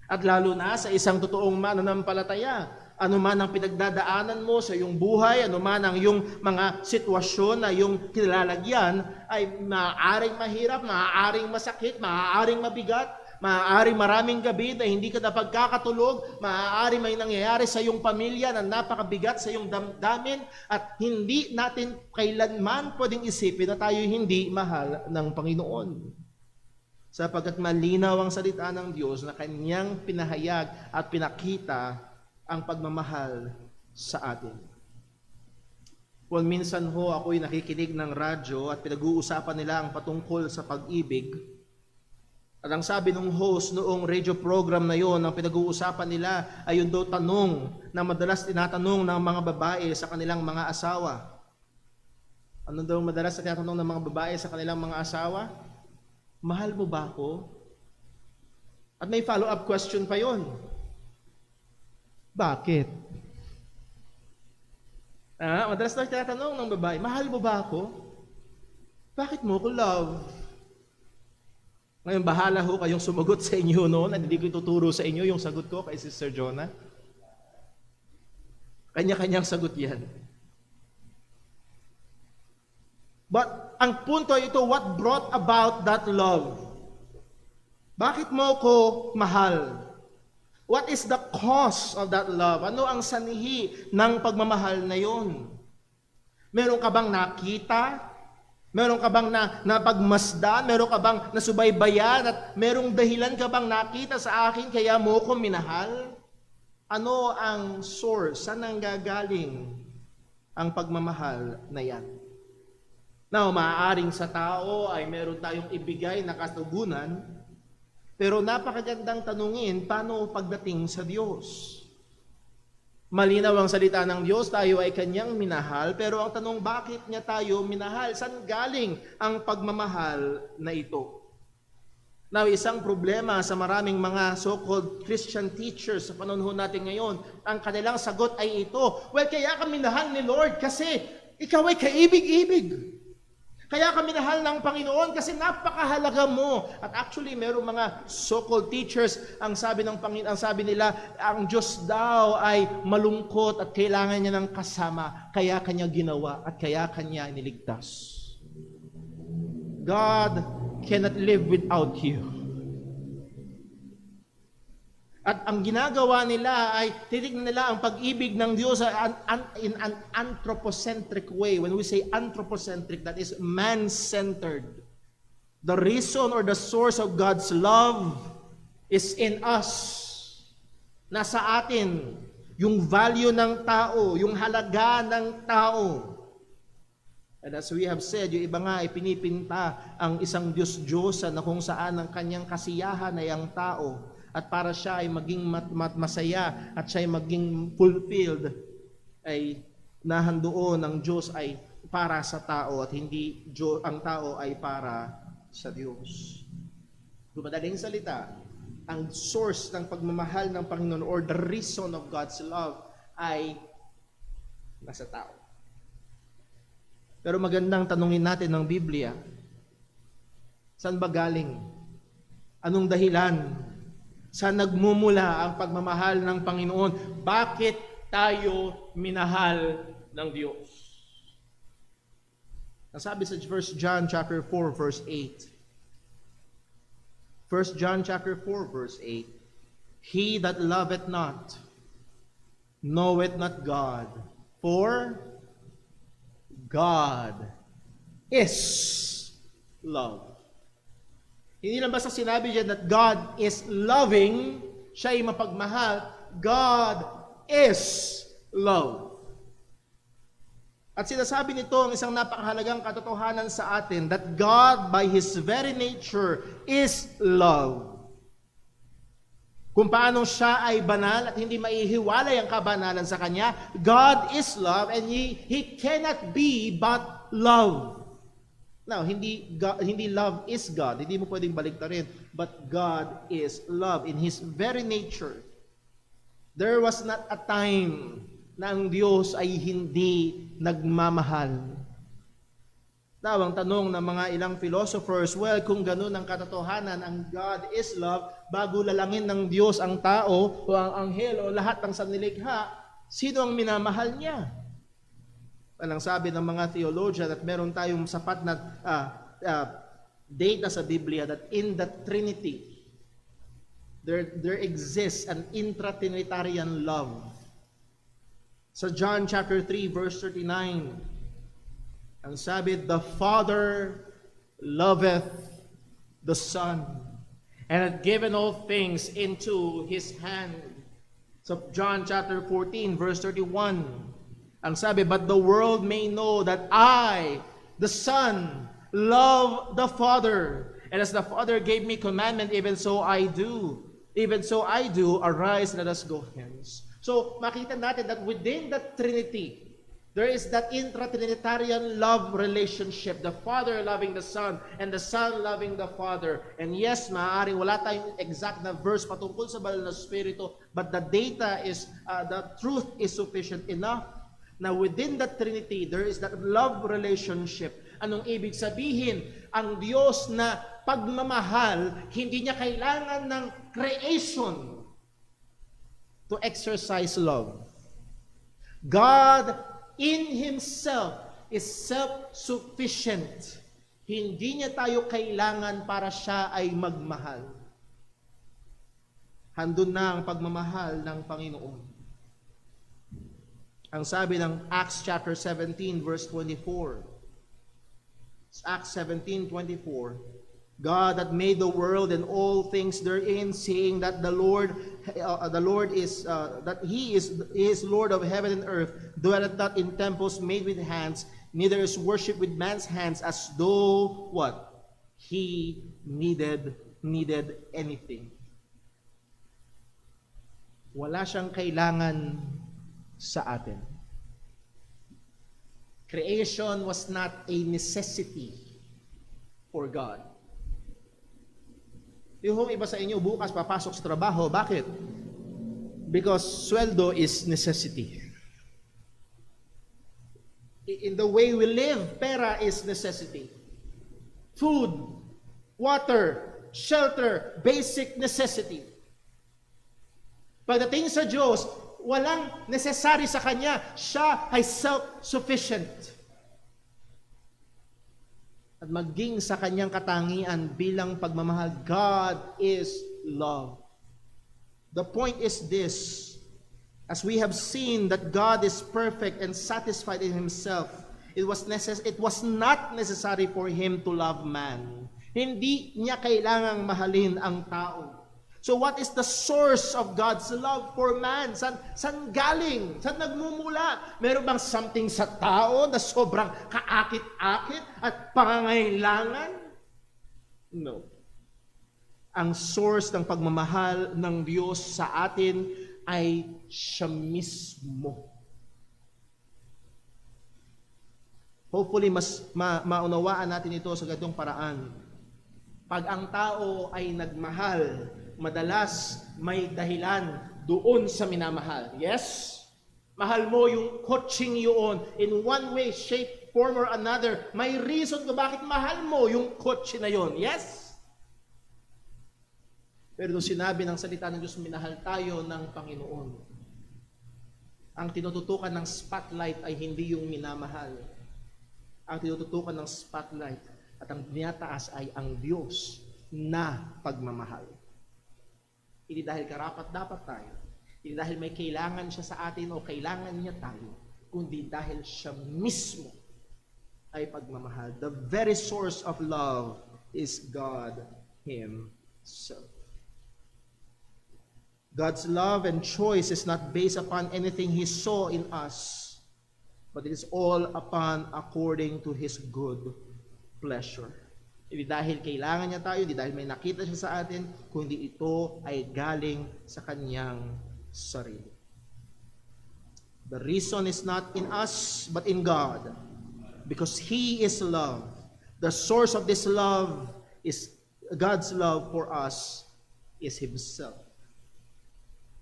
At lalo na sa isang totoong mananampalataya, ano man ang pinagdadaanan mo sa iyong buhay, ano man ang iyong mga sitwasyon na iyong kilalagyan, ay maaaring mahirap, maaaring masakit, maaaring mabigat, maaaring maraming gabi na hindi ka napagkakatulog, maaaring may nangyayari sa iyong pamilya na napakabigat sa iyong damdamin, at hindi natin kailanman pwedeng isipin na tayo hindi mahal ng Panginoon. Sapagkat malinaw ang salita ng Diyos na Kanyang pinahayag at pinakita ang pagmamahal sa atin. Kung minsan ho ako'y nakikinig ng radyo at pinag-uusapan nila ang patungkol sa pag-ibig, at ang sabi ng host noong radio program na yon, ang pinag-uusapan nila ay yung daw tanong na madalas tinatanong ng mga babae sa kanilang mga asawa. Ano daw madalas tinatanong ng mga babae sa kanilang mga asawa? Mahal mo ba ako? At may follow-up question pa yon. Bakit? Madalas na tinatanong ng babae, mahal mo ba ako? Bakit mo ko love? Ngayon, bahala ho kayong sumagot sa inyo noon at hindi ko ituturo sa inyo yung sagot ko kay Sister Jonah. Kanya-kanyang sagot yan. But ang punto ito, what brought about that love? Bakit mo ko mahal? What is the cause of that love? Ano ang sanhi ng pagmamahal na yon? Meron ka bang nakita? Meron ka bang napagmasdan? Meron ka bang nasubaybayan? At merong dahilan ka bang nakita sa akin kaya mo ko minahal? Ano ang source? Saan ang gagaling ang pagmamahal na yan? Now, maaaring sa tao ay meron tayong ibigay na katugunan, pero napakagandang tanungin, paano pagdating sa Diyos? Malinaw ang salita ng Diyos, tayo ay Kanyang minahal, pero ang tanong, bakit niya tayo minahal? Saan galing ang pagmamahal na ito? Now, isang problema sa maraming mga so-called Christian teachers sa panahon natin ngayon, ang kanilang sagot ay ito, well, kaya ka minahal ni Lord kasi ikaw ay kaibig-ibig. Kaya ka minahal ng Panginoon kasi napakahalaga mo. At actually, merong mga so-called teachers, ang sabi nila, ang Diyos daw ay malungkot at kailangan niya ng kasama. Kaya kanya ginawa at kaya kanya iniligtas. God cannot live without you. At ang ginagawa nila ay titignan nila ang pag-ibig ng Diyos in an anthropocentric way. When we say anthropocentric, that is man-centered. The reason or the source of God's love is in us. Nasa atin. Yung value ng tao, yung halaga ng tao. And as we have said, yung iba nga ay pinipinta ang isang Diyos-Diyosa na kung saan ang kanyang kasiyahan ay ang tao. At para siya ay maging masaya at siya ay maging fulfilled, ay nahandoon ng Diyos ay para sa tao at hindi ang tao ay para sa Diyos. Madaling salita, ang source ng pagmamahal ng Panginoon or the reason of God's love ay nasa tao. Pero magandang tanungin natin ng Biblia, saan ba galing? Anong dahilan? Saan nagmumula ang pagmamahal ng Panginoon? Bakit tayo minahal ng Diyos? Nasabi sa 1 John chapter 4 verse 8. 1 John chapter 4 verse 8. He that loveth not knoweth not God, for God is love. Hindi lang basta sinabi dyan that God is loving, siya ay mapagmahal, God is love. At sinasabi nito ang isang napakahalagang katotohanan sa atin that God by His very nature is love. Kung paano siya ay banal at hindi maihiwalay ang kabanalan sa Kanya, God is love and He cannot be but love. Now, hindi love is God. Hindi mo pwedeng baliktarin. But God is love in His very nature. There was not a time na ang Diyos ay hindi nagmamahal. Now, ang tanong ng mga ilang philosophers, well, kung ganun ang katotohanan, ang God is love, bago lalangin ng Diyos ang tao o ang anghel o lahat ng sanlilikha, sino ang minamahal niya? Ang sabi ng mga theologian at meron tayong sapat na data sa Biblia that in the Trinity, there exists an intra-Trinitarian love. Sa John chapter 3 verse 39, ang sabi, the Father loveth the Son and hath given all things into His hand. So John chapter 14 verse 31, ang sabi, but the world may know that I, the Son, love the Father. And as the Father gave me commandment, even so I do. Even so I do. Arise, let us go hence. So, makita natin that within the Trinity, there is that intra-Trinitarian love relationship. The Father loving the Son, and the Son loving the Father. And yes, maaaring wala tayong exact na verse patungkol sa banal na Espiritu, but the data is, the truth is sufficient enough. Now, within the Trinity, there is that love relationship. Anong ibig sabihin? Ang Diyos na pagmamahal, hindi niya kailangan ng creation to exercise love. God in Himself is self-sufficient. Hindi niya tayo kailangan para siya ay magmahal. Handun na ang pagmamahal ng Panginoon. Ang sabi ng Acts chapter 17 verse 24. Acts 17:24. God that made the world and all things therein, seeing that the Lord is that He is Lord of heaven and earth, dwelleth not in temples made with hands, neither is worship with man's hands, as though what? He needed anything. Wala siyang kailangan sa atin. Creation was not a necessity for God. Yung iba sa inyo bukas papasok sa trabaho, bakit? Because sweldo is necessity. In the way we live, pera is necessity. Food, water, shelter, basic necessity. Pagdating sa Diyos, walang necessary sa Kanya. Siya ay self-sufficient. At maging sa Kanyang katangian bilang pagmamahal, God is love. The point is this, as we have seen that God is perfect and satisfied in Himself, it was not necessary for Him to love man. Hindi niya kailangang mahalin ang tao. So what is the source of God's love for man? San galing? San nagmumula? Meron bang something sa tao na sobrang kaakit-akit at pangangailangan? No. Ang source ng pagmamahal ng Diyos sa atin ay siya mismo. Hopefully, mas maunawaan natin ito sa ganitong paraan. Pag ang tao ay nagmahal, madalas may dahilan doon sa minamahal. Yes? Mahal mo yung coaching yun. In one way, shape, form, or another, may reason kung bakit mahal mo yung coaching na yun. Yes? Pero doon sinabi ng salita ng Diyos, minahal tayo ng Panginoon. Ang tinututukan ng spotlight ay hindi yung minamahal. Ang tinututukan ng spotlight at ang binataas ay ang Diyos na pagmamahal. Hindi dahil karapat-dapat tayo, hindi dahil may kailangan siya sa atin o kailangan niya tayo, kundi dahil siya mismo ay pagmamahal. The very source of love is God Himself. God's love and choice is not based upon anything He saw in us, but it is all upon according to His good pleasure. Hindi dahil kailangan niya tayo, hindi dahil may nakita siya sa atin, kundi ito ay galing sa Kanyang sarili. The reason is not in us, but in God. Because He is love. The source of this love is God's love for us is Himself.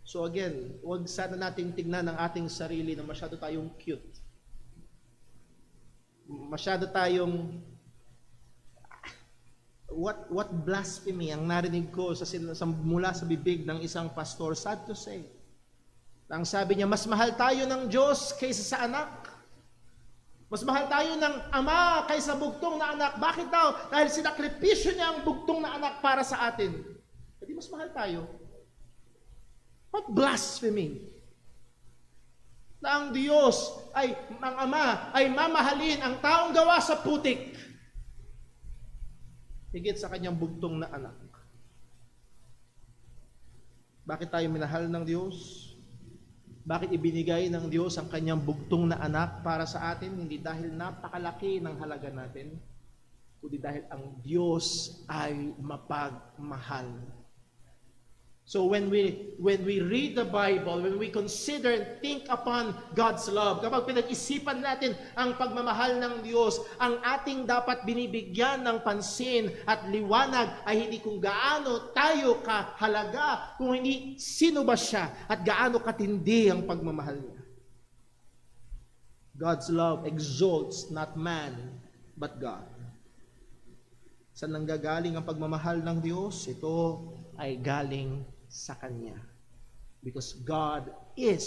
So again, huwag sana nating tignan ang ating sarili na masyado tayong cute. Masyado tayong what blasphemy ang narinig ko mula sa bibig ng isang pastor. Sad to say. Ang sabi niya, mas mahal tayo ng Diyos kaysa sa anak. Mas mahal tayo ng ama kaysa bugtong na anak. Bakit daw? Dahil sinakripisyo niya ang bugtong na anak para sa atin. Hindi mas mahal tayo. What blasphemy? Na ang Diyos ay, ang ama ay mamahalin ang taong gawa sa putik higit sa kanyang bugtong na anak. Bakit tayo minahal ng Diyos? Bakit ibinigay ng Diyos ang kanyang bugtong na anak para sa atin? Hindi dahil napakalaki ng halaga natin, kundi dahil ang Diyos ay mapagmahal. So when we read the Bible, when we consider and think upon God's love, kapag pinag-isipan natin ang pagmamahal ng Diyos, ang ating dapat binibigyan ng pansin at liwanag ay hindi kung gaano tayo kahalaga, kung hindi sino ba siya at gaano katindi ang pagmamahal niya. God's love exalts not man, but God. Saan nanggagaling ang pagmamahal ng Diyos? Ito ay galing sa Kanya. Because God is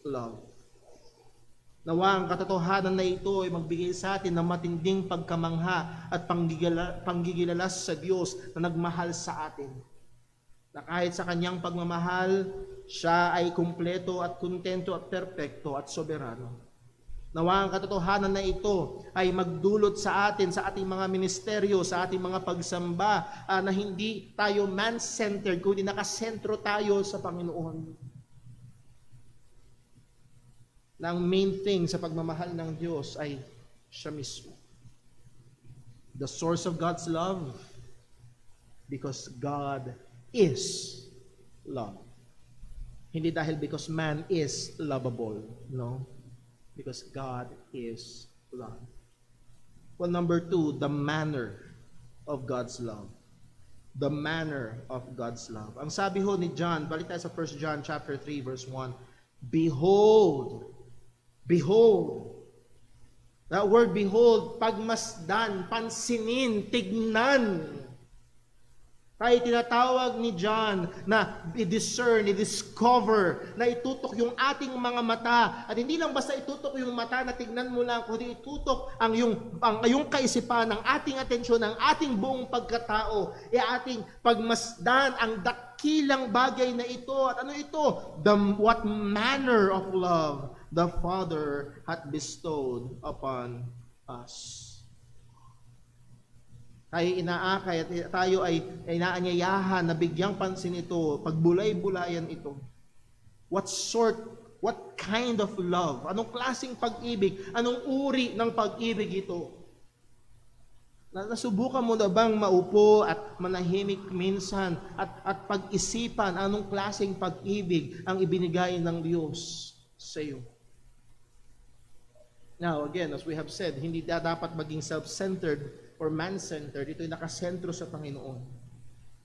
love. Nawa ang katotohanan na ito ay magbigay sa atin ng matinding pagkamangha at panggigilalas sa Diyos na nagmahal sa atin. Na kahit sa Kanyang pagmamahal, siya ay kumpleto at kontento at perpekto at soberano. Nawa ang katotohanan na ito ay magdulot sa atin, sa ating mga ministeryo, sa ating mga pagsamba, na hindi tayo man-centered, kundi nakasentro tayo sa Panginoon. Na ang main thing sa pagmamahal ng Diyos ay siya mismo. The source of God's love, because God is love. Hindi dahil because man is lovable, no? Because God is love. Well, number 2, the manner of God's love. The manner of God's love. Ang sabi ho ni John, balik tayo sa 1 John chapter 3 verse 1. Behold. Behold. That word behold, pagmasdan, pansinin, tignan. Tayo tinatawag ni John na i-discern, i-discover, na itutok yung ating mga mata. At hindi lang basta itutok yung mata na tignan mo lang, kundi itutok ang iyong kaisipan, ang ating atensyon, ang ating buong pagkatao, ating pagmasdan ang dakilang bagay na ito. At ano ito? What manner of love the Father hath bestowed upon us. Tayo inaakay at tayo ay inaanyayahan na bigyang pansin ito, pagbulay-bulayan ito. What kind of love? Anong klaseng pag-ibig? Anong uri ng pag-ibig ito? Nasubukan mo na bang maupo at manahimik minsan at pag-isipan anong klaseng pag-ibig ang ibinigay ng Diyos sa iyo? Now, again, as we have said, hindi dapat maging self-centered or man-centered. Ito ay nakasentro sa Panginoon.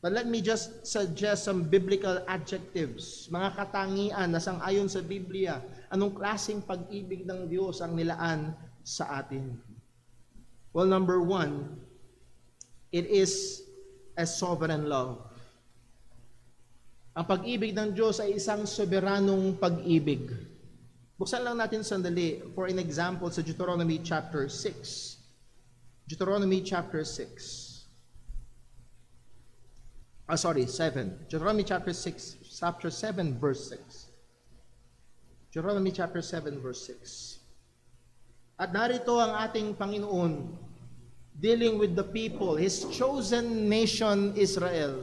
But let me just suggest some biblical adjectives, mga katangian na sang-ayon sa Biblia. Anong klaseng pag-ibig ng Diyos ang nilaan sa atin? Well, number 1, it is a sovereign love. Ang pag-ibig ng Diyos ay isang soberanong pag-ibig. Buksan lang natin sandali for an example sa Deuteronomy chapter 6. Deuteronomy chapter 6. 7. Deuteronomy chapter 6, chapter 7, verse 6. Deuteronomy chapter 7, verse 6. At narito ang ating Panginoon dealing with the people, His chosen nation Israel.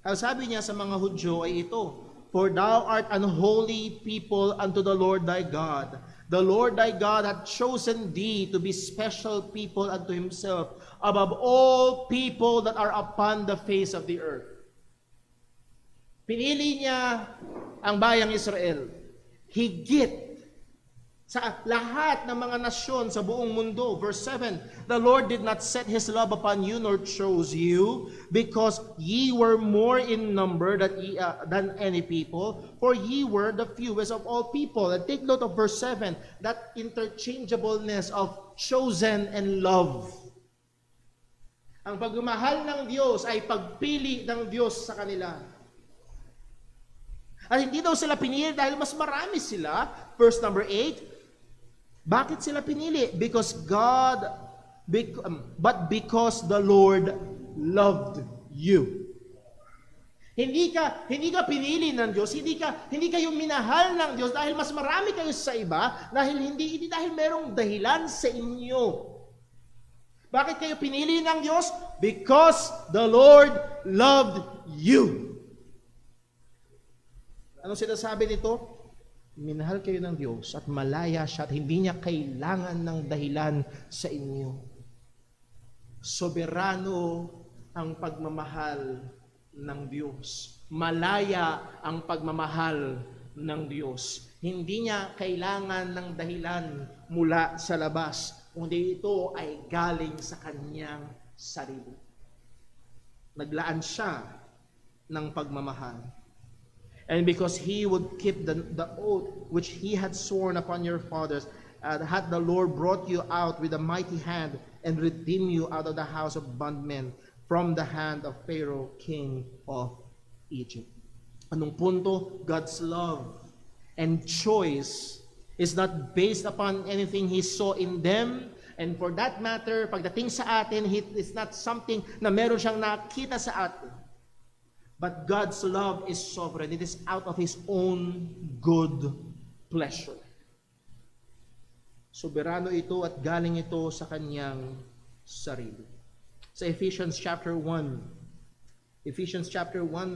Ang sabi niya sa mga Hudyo ay ito, For thou art an holy people unto the Lord thy God. The Lord thy God hath chosen thee to be special people unto Himself above all people that are upon the face of the earth. Pinili niya ang bayang Israel. Higit sa lahat ng mga nasyon sa buong mundo. Verse 7, The Lord did not set His love upon you nor chose you because ye were more in number than any people, for ye were the fewest of all people. And take note of verse 7, that interchangeableness of chosen and love. Ang pagmamahal ng Diyos ay pagpili ng Diyos sa kanila. At hindi daw sila pinili dahil mas marami sila. Verse number 8, bakit sila pinili? But because the Lord loved you. Hindi ka pinili ng Diyos, hindi kayo minahal ng Diyos dahil mas marami kayo sa iba, dahil hindi dahil merong dahilan sa inyo. Bakit kayo pinili ng Diyos? Because the Lord loved you. Anong sinasabi nito? Minahal kayo ng Diyos at malaya siya at hindi niya kailangan ng dahilan sa inyo. Soberano ang pagmamahal ng Diyos. Malaya ang pagmamahal ng Diyos. Hindi niya kailangan ng dahilan mula sa labas, kundi ito ay galing sa kanyang sarili. Naglaan siya ng pagmamahal. And because He would keep the oath which He had sworn upon your fathers, hath the Lord brought you out with a mighty hand and redeem you out of the house of bondmen from the hand of Pharaoh, king of Egypt. Anong punto? God's love and choice is not based upon anything He saw in them. And for that matter, pagdating sa atin, it's not something na meron siyang nakita sa atin. But God's love is sovereign. It is out of His own good pleasure. Soberano ito at galing ito sa Kanyang sarili. Sa Ephesians chapter 1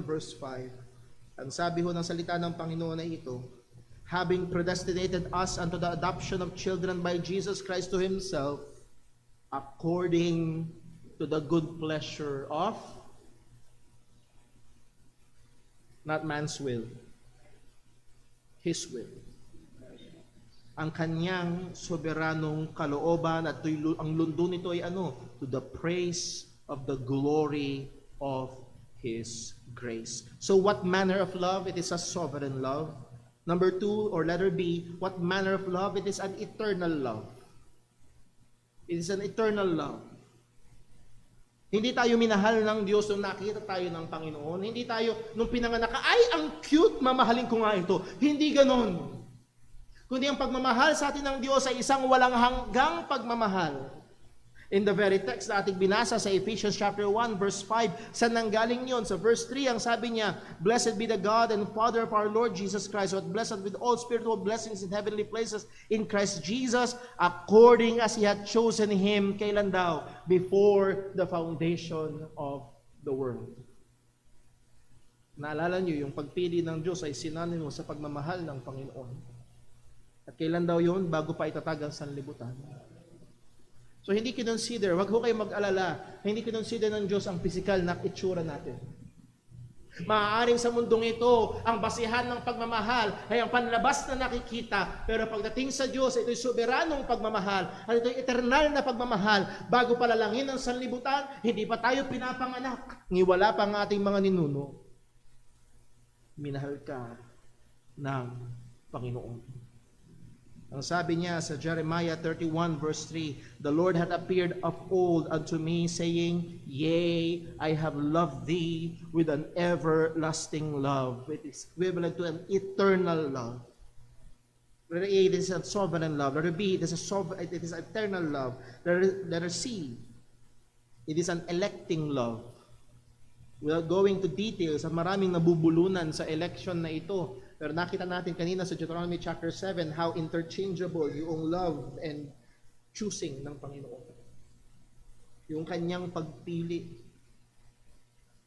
verse 5, ang sabi ho ng salita ng Panginoon ay ito, having predestinated us unto the adoption of children by Jesus Christ to Himself, according to the good pleasure of, not man's will, His will. Ang Kanyang soberanong kalooban at ang lundo nito ay ano? To the praise of the glory of His grace. So what manner of love? It is a sovereign love. Number 2, or letter B, what manner of love? It is an eternal love. It is an eternal love. Hindi tayo minahal ng Diyos nung nakita tayo ng Panginoon. Hindi tayo, nung pinanganak ka, ay, ang cute, mamahalin ko nga ito. Hindi ganon. Kundi ang pagmamahal sa atin ng Diyos ay isang walang hanggang pagmamahal. In the very text na ating binasa sa Ephesians chapter 1 verse 5, saan nanggaling yun? Sa verse 3, ang sabi niya, Blessed be the God and Father of our Lord Jesus Christ, who hath blessed us with all spiritual blessings in heavenly places in Christ Jesus, according as He hath chosen Him, kailan daw? Before the foundation of the world. Naalala niyo, yung pagpili ng Diyos ay sinonimo sa pagmamahal ng Panginoon. At kailan daw yun? Bago pa itatag ang sanlibutan. So hindi kinonsider, wag ho kayo mag-alala, hindi kinonsider ng Diyos ang physical na itsura natin. Maaaring sa mundong ito, ang basihan ng pagmamahal ay ang panlabas na nakikita. Pero pagdating sa Diyos, ito'y soberanong pagmamahal. At ito'y eternal na pagmamahal. Bago palalangin ang sanlibutan, hindi pa tayo pinapanganak. Ngiwala pa ang ating mga ninuno. Minahal ka ng Panginoon. Ang sabi niya sa Jeremiah 31 verse 3, The Lord hath appeared of old unto me, saying, Yea, I have loved thee with an everlasting love. It is equivalent to an eternal love. Letter A, it is a sovereign love. Letter B, it is an eternal love. Letter C, it is an electing love. Without going to details, at maraming nabubulunan sa election na ito. Pero nakita natin kanina sa Deuteronomy chapter 7 how interchangeable yung love and choosing ng Panginoon. Yung Kanyang pagpili.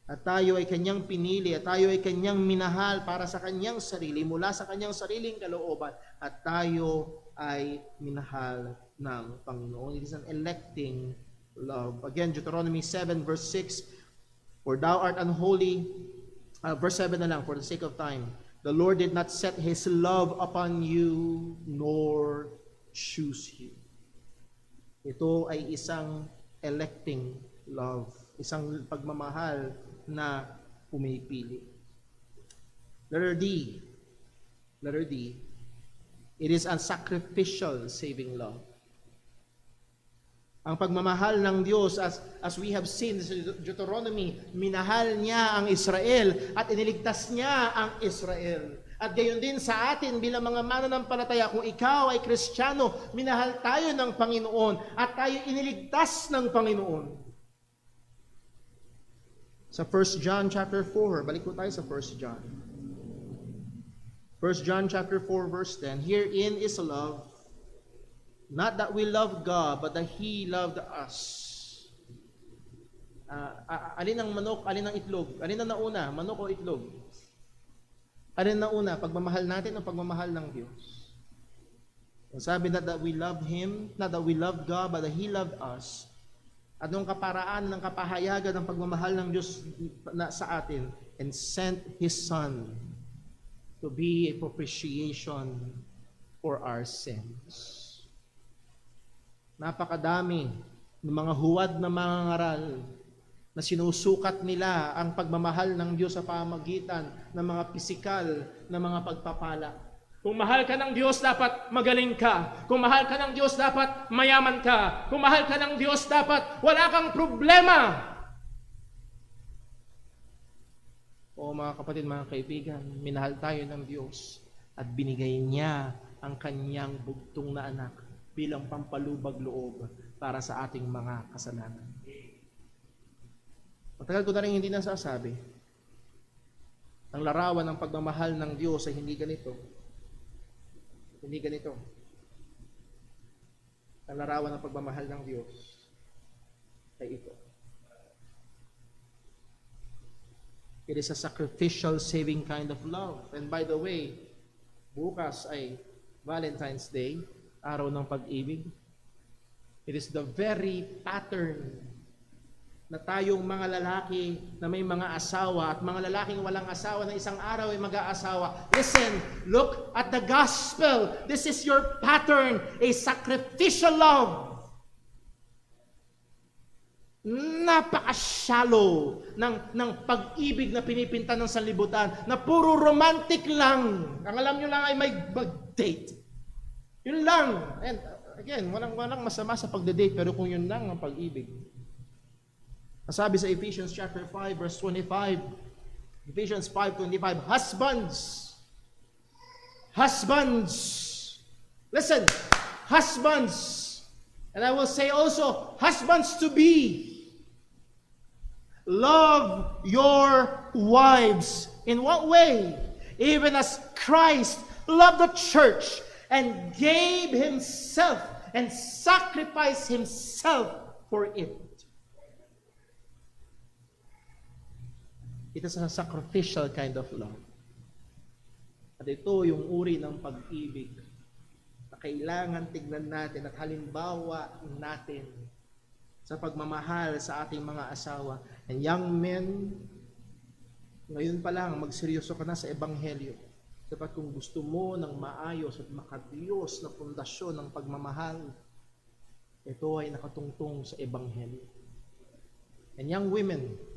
At tayo ay Kanyang pinili, at tayo ay Kanyang minahal para sa Kanyang sarili, mula sa Kanyang sariling kalooban, at tayo ay minahal ng Panginoon. It is an electing love. Again, Deuteronomy 7 verse 6, For thou art unholy, verse 7 na lang for the sake of time. The Lord did not set His love upon you, nor choose you. Ito ay isang electing love, isang pagmamahal na pumipili. Letter D, it is a sacrificial saving love. Ang pagmamahal ng Diyos, as we have seen sa Deuteronomy, minahal niya ang Israel at iniligtas niya ang Israel. At gayon din sa atin bilang mga mananampalataya, kung ikaw ay Kristiyano, minahal tayo ng Panginoon at tayo iniligtas ng Panginoon. Sa 1 John chapter 4, balik po tayo sa 1 John. 1 John chapter 4 verse 10, Herein is love, not that we love God, but that He loved us. Alin ang manok, alin ang itlog? Alin ang nauna, manok o itlog? Alin ang nauna, pagmamahal natin o pagmamahal ng Diyos? Sabi na that we love Him, not that we love God, but that He loved us. At nung kaparaan ng kapahayagan ng pagmamahal ng Diyos sa atin, and sent His Son to be a propitiation for our sins. Napakadami ng mga huwad na mga ngaral na sinusukat nila ang pagmamahal ng Diyos sa pamagitan ng mga pisikal na mga pagpapala. Kung mahal ka ng Diyos, dapat magaling ka. Kung mahal ka ng Diyos, dapat mayaman ka. Kung mahal ka ng Diyos, dapat wala kang problema. O mga kapatid, mga kaibigan, minahal tayo ng Diyos at binigay niya ang kanyang bugtong na anak bilang pampalubag loob para sa ating mga kasalanan. Matagal ko na rin hindi nasasabi. Ang larawan ng pagmamahal ng Diyos ay hindi ganito. Hindi ganito. Ang larawan ng pagmamahal ng Diyos ay ito. It is a sacrificial, saving kind of love. And by the way, bukas ay Valentine's Day, araw ng pag-ibig. It is the very pattern na tayong mga lalaki na may mga asawa at mga lalaking walang asawa na isang araw ay mag-aasawa. Listen, look at the gospel. This is your pattern, a sacrificial love. Napaka-shallow ng pag-ibig na pinipinta ng sanlibutan na puro romantic lang. Ang alam nyo lang ay may date. Yun lang. And again, walang masama sa pagde-date, pero kung yun lang ang pag-ibig. Sabi sa Ephesians chapter 5 verse 25, Ephesians 5:25, husbands, listen, husbands, and I will say also, husbands to be, love your wives. In what way? Even as Christ loved the church and gave himself and sacrificed himself for it. It is a sacrificial kind of love. At ito yung uri ng pag-ibig na kailangan tignan natin at halimbawa natin sa pagmamahal sa ating mga asawa. And young men, ngayon pa lang, magseryoso ka na sa Ebanghelyo. Dapat kung gusto mo ng maayos at makadiyos na pundasyon ng pagmamahal, ito ay nakatungtong sa Ebanghelyo. And young women,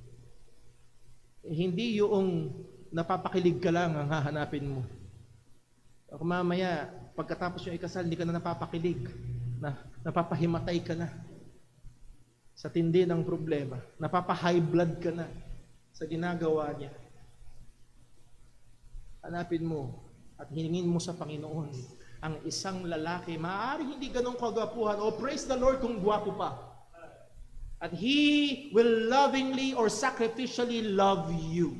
hindi yung napapakilig ka lang ang hahanapin mo. Kung mamaya, pagkatapos yung ikasal, hindi ka na napapakilig, napapahimatay ka na sa tindi ng problema, napapa-high blood ka na sa ginagawa niya. Hanapin mo at hiningin mo sa Panginoon ang isang lalaki, maaaring hindi ganun kagwapuhan, praise the Lord kung gwapo pa. At He will lovingly or sacrificially love you.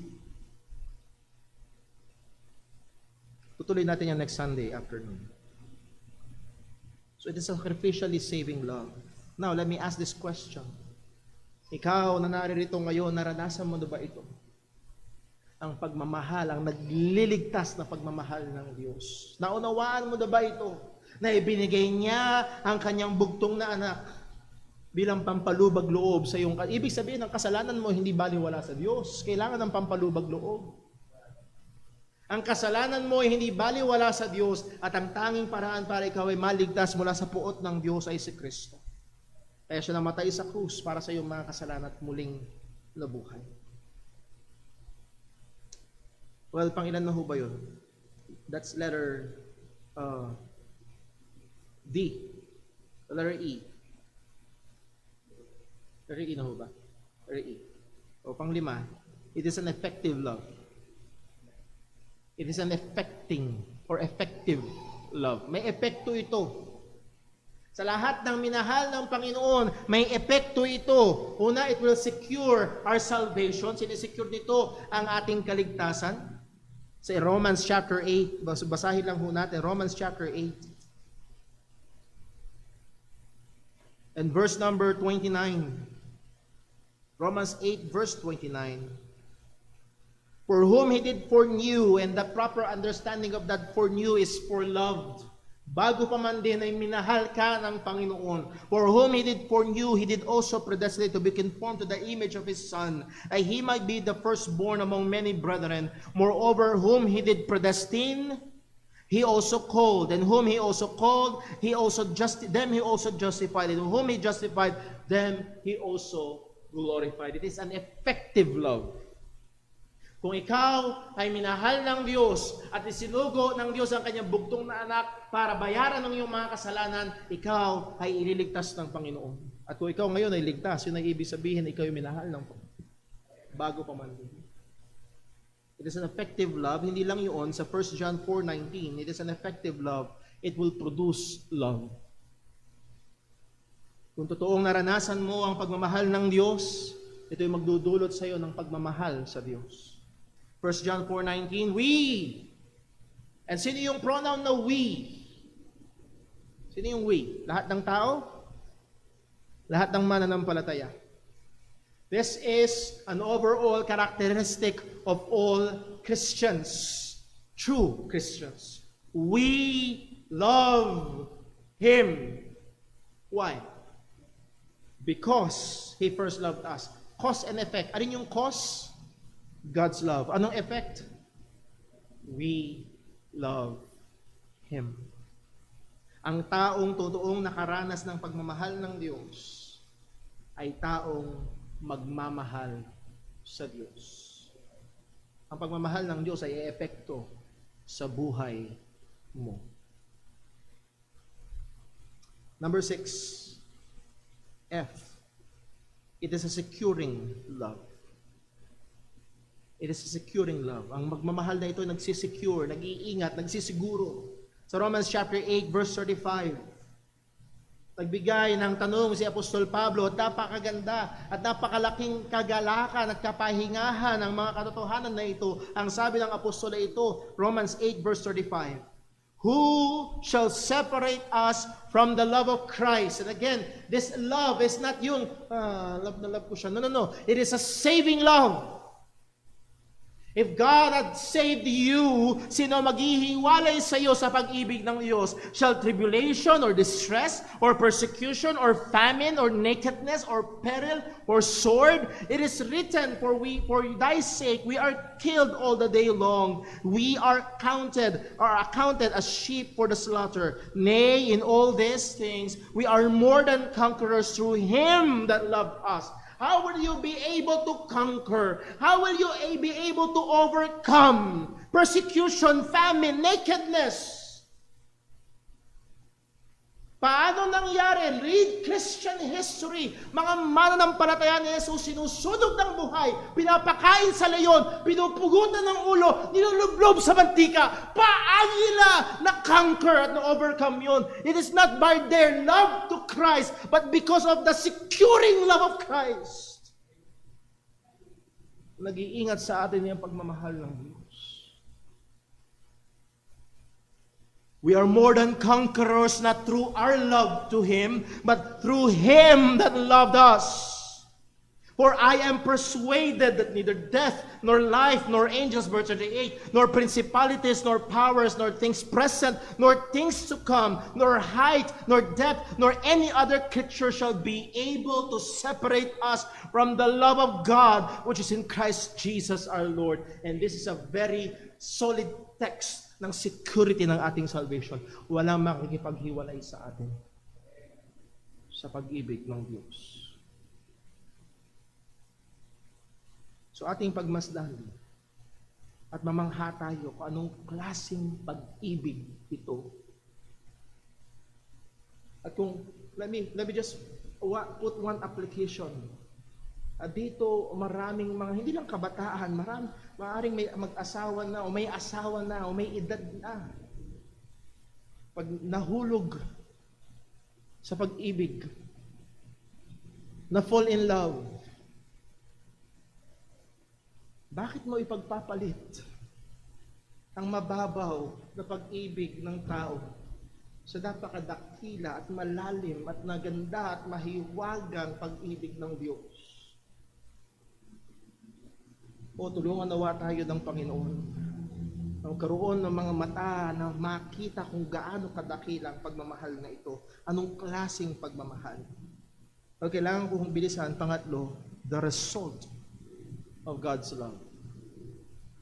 Tutuloy natin yan next Sunday afternoon. So it is sacrificially saving love. Now, let me ask this question. Ikaw na naririto ngayon, naranasan mo na ba ito? Ang pagmamahal, ang nagliligtas na pagmamahal ng Diyos. Naunawaan mo na ba ito? Na ibinigay niya ang kanyang bugtong na anak bilang pampalubag loob sa iyong... Ibig sabihin, ang kasalanan mo hindi baliwala sa Diyos. Kailangan ng pampalubag loob. Ang kasalanan mo ay hindi baliwala sa Diyos at ang tanging paraan para ikaw ay maligtas mula sa puot ng Diyos ay si Kristo. Kaya siya namatay sa krus para sa iyong mga kasalanan at muling nabuhay. Well, pangilan na ho ba yun? That's letter D. Letter E. Letter E na ho ba? Letter E. O panglima, it is an effective love. It is an effective love. May epekto ito. Sa lahat ng minahal ng Panginoon, may epekto ito. Una, it will secure our salvation. Sinisecure nito ang ating kaligtasan. Sa Romans chapter 8, basahin lang ho natin, Romans chapter 8. And verse number 29. Romans 8 verse 29. For whom He did foreknew, and the proper understanding of that foreknew is foreloved. Bago pa man din ay minahal ka ng Panginoon. For whom He did foreknew, He did also predestinate to be conformed to the image of His Son, that He might be the firstborn among many brethren. Moreover, whom He did predestine, He also called, and whom He also called, He also justified, and whom He justified, them He also glorified. It is an effective love. Kung ikaw ay minahal ng Diyos at isinugo ng Diyos ang kanyang bugtong na anak para bayaran ng iyong mga kasalanan, ikaw ay ililigtas ng Panginoon. At kung ikaw ngayon ay ligtas, yun ay ibig sabihin, ikaw ay minahal ng Panginoon. Bago pa man din. It is an effective love. Hindi lang yun sa 1 John 4:19. It is an effective love. It will produce love. Kung totoong naranasan mo ang pagmamahal ng Diyos, ito ay magdudulot sa iyo ng pagmamahal sa Diyos. 1 John 4:19, we. And sino yung pronoun na we? Sino yung we? Lahat ng tao? Lahat ng mananampalataya. This is an overall characteristic of all Christians, true Christians. We love Him. Why? Because He first loved us. Cause and effect. Ano yung cause? God's love. Anong effect? We love Him. Ang taong totoong nakaranas ng pagmamahal ng Diyos ay taong magmamahal sa Diyos. Ang pagmamahal ng Diyos ay epekto sa buhay mo. Number 6, F. It is a securing love. It is a securing love. Ang magmamahal na ito ay nagsisecure, nag-iingat, nagsisiguro. Sa Romans chapter 8, verse 35, nagbigay ng tanong si Apostol Pablo at napakaganda at napakalaking kagalakan at kapahingahan ng mga katotohanan na ito. Ang sabi ng Apostol na ito, Romans 8, verse 35, who shall separate us from the love of Christ? And again, this love is not yung, love na love ko siya. No. It is a saving love. If God had saved you, sino maghihiwalay sa iyo sa pag-ibig ng Diyos? Shall tribulation or distress or persecution or famine or nakedness or peril or sword? It is written, for thy sake we are killed all the day long. We are accounted as sheep for the slaughter. Nay, in all these things we are more than conquerors through Him that loved us. How will you be able to conquer? How will you be able to overcome persecution, famine, nakedness? Paano nangyari? Read Christian history. Mga mananampalataya ni Jesus, sinusunog ng buhay, pinapakain sa leyon, pinupugutan ng ulo, nilulublob sa mantika. Paano nila na-conquer at na-overcome yun? It is not by their love to Christ, but because of the securing love of Christ. Nag-iingat sa atin yung pagmamahal ng Diyos. We are more than conquerors, not through our love to Him, but through Him that loved us. For I am persuaded that neither death, nor life, nor angels, verse 38, nor principalities, nor powers, nor things present, nor things to come, nor height, nor depth, nor any other creature shall be able to separate us from the love of God, which is in Christ Jesus our Lord. And this is a very solid text ng security ng ating salvation. Walang makikipaghiwalay sa atin sa pag-ibig ng Diyos. So ating pagmasdan at mamangha tayo kung anong klaseng pag-ibig ito. At kung, let me just put one application. Dito maraming mga, hindi lang kabataan, maaaring may mag-asawa na o may asawa na o may edad na. Pag nahulog sa pag-ibig, na fall in love, bakit mo ipagpapalit ang mababaw na pag-ibig ng tao sa napakadakila at malalim at maganda at mahiwagang pag-ibig ng Diyos? O tulungan nawa tayo ng Panginoon ang karoon ng mga mata na makita kung gaano kadakila ang pagmamahal na ito. Anong klaseng pagmamahal? O kailangan kong bilisan. Pangatlo, the result of God's love.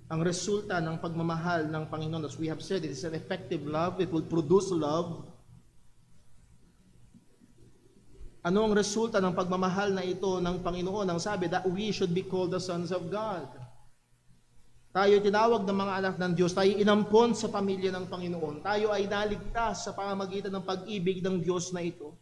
Ang resulta ng pagmamahal ng Panginoon, as we have said, it is an effective love. It will produce love. Ano ang resulta ng pagmamahal na ito ng Panginoon? Ang sabi that we should be called the sons of God. Tayo tinawag ng mga anak ng Diyos. Tayo inampon sa pamilya ng Panginoon. Tayo ay naligtas sa pamamagitan ng pag-ibig ng Diyos na ito.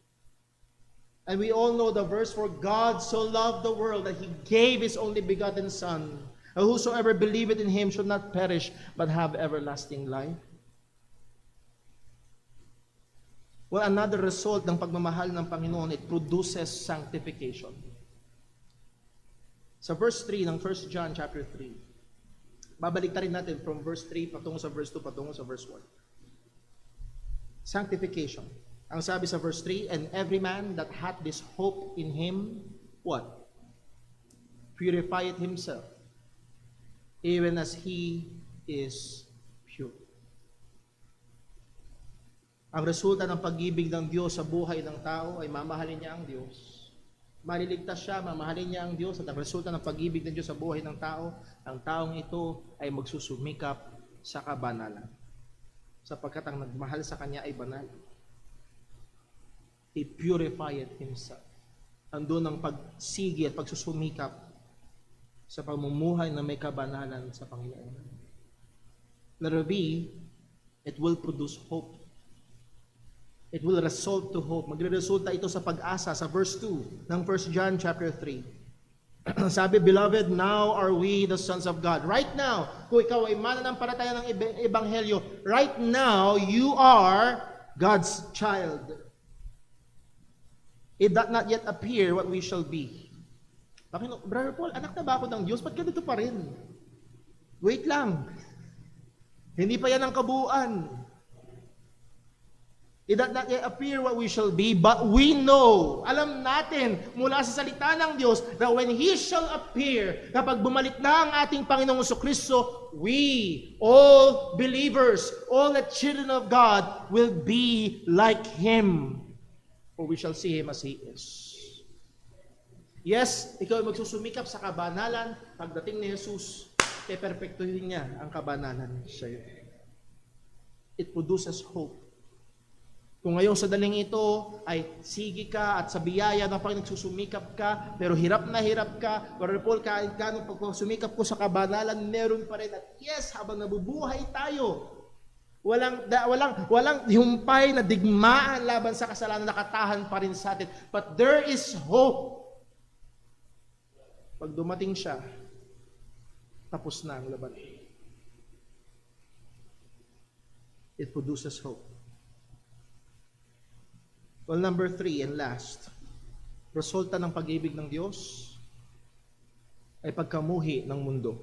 And we all know the verse, for God so loved the world that He gave His only begotten Son, and whosoever believeth in Him should not perish, but have everlasting life. Well, another result ng pagmamahal ng Panginoon, it produces sanctification. Sa verse 3 ng 1 John chapter 3, babalik rin natin from verse 3 patungo sa verse 2 patungo sa verse 1. Sanctification. Ang sabi sa verse 3, and every man that hath this hope in Him, what? Purifieth himself, even as He is pure. Ang resulta ng pag-ibig ng Diyos sa buhay ng tao ay mamahalin niya ang Diyos. Maliligtas siya, mamahalin niya ang Diyos, at ang resulta ng pag-ibig ng Diyos sa buhay ng tao, ang taong ito ay magsusumikap sa kabanalan. Sapagkat ang nagmahal sa Kanya ay banal. He purified Himself. Andun ang pagsigi at pagsusumikap sa pamumuhay na may kabanalan sa Panginoon. Letter B, it will produce hope. It will result to hope. Magre-resulta ito sa pag-asa sa verse 2 ng 1 John chapter 3. Sabi, beloved, now are we the sons of God. Right now, kung ikaw ay mananampalataya ng ebanghelyo, right now, you are God's child. It does not yet appear what we shall be. Bakit, Brother Paul, anak na ba ako ng Diyos? Ba't ganito pa rin? Wait lang. Hindi pa yan ang kabuuan. It does not yet appear what we shall be, but we know, alam natin mula sa salita ng Diyos, that when He shall appear, kapag bumalik na ang ating Panginoong Jesucristo, we, all believers, all the children of God, will be like Him, for we shall see Him as He is. Yes, ikaw ay magsusumikap sa kabanalan, pagdating ni Jesus, peperpektuhin niya ang kabanalan sa iyo. It produces hope. Kung ngayong sa daling ito ay sige ka at sa biyaya ng Panginoon nagsusumikap ka, pero hirap na hirap ka, Brother Paul, kahit ganong pagsusumikap ko sa kabanalan, meron pa rin. At yes, habang nabubuhay tayo, walang humpay na digmaan laban sa kasalanan, nakatahan pa rin sa atin. But there is hope. Pag dumating siya, tapos na ang laban. It produces hope. Well, number 3 and last, resulta ng pag-ibig ng Diyos ay pagkamuhi ng mundo.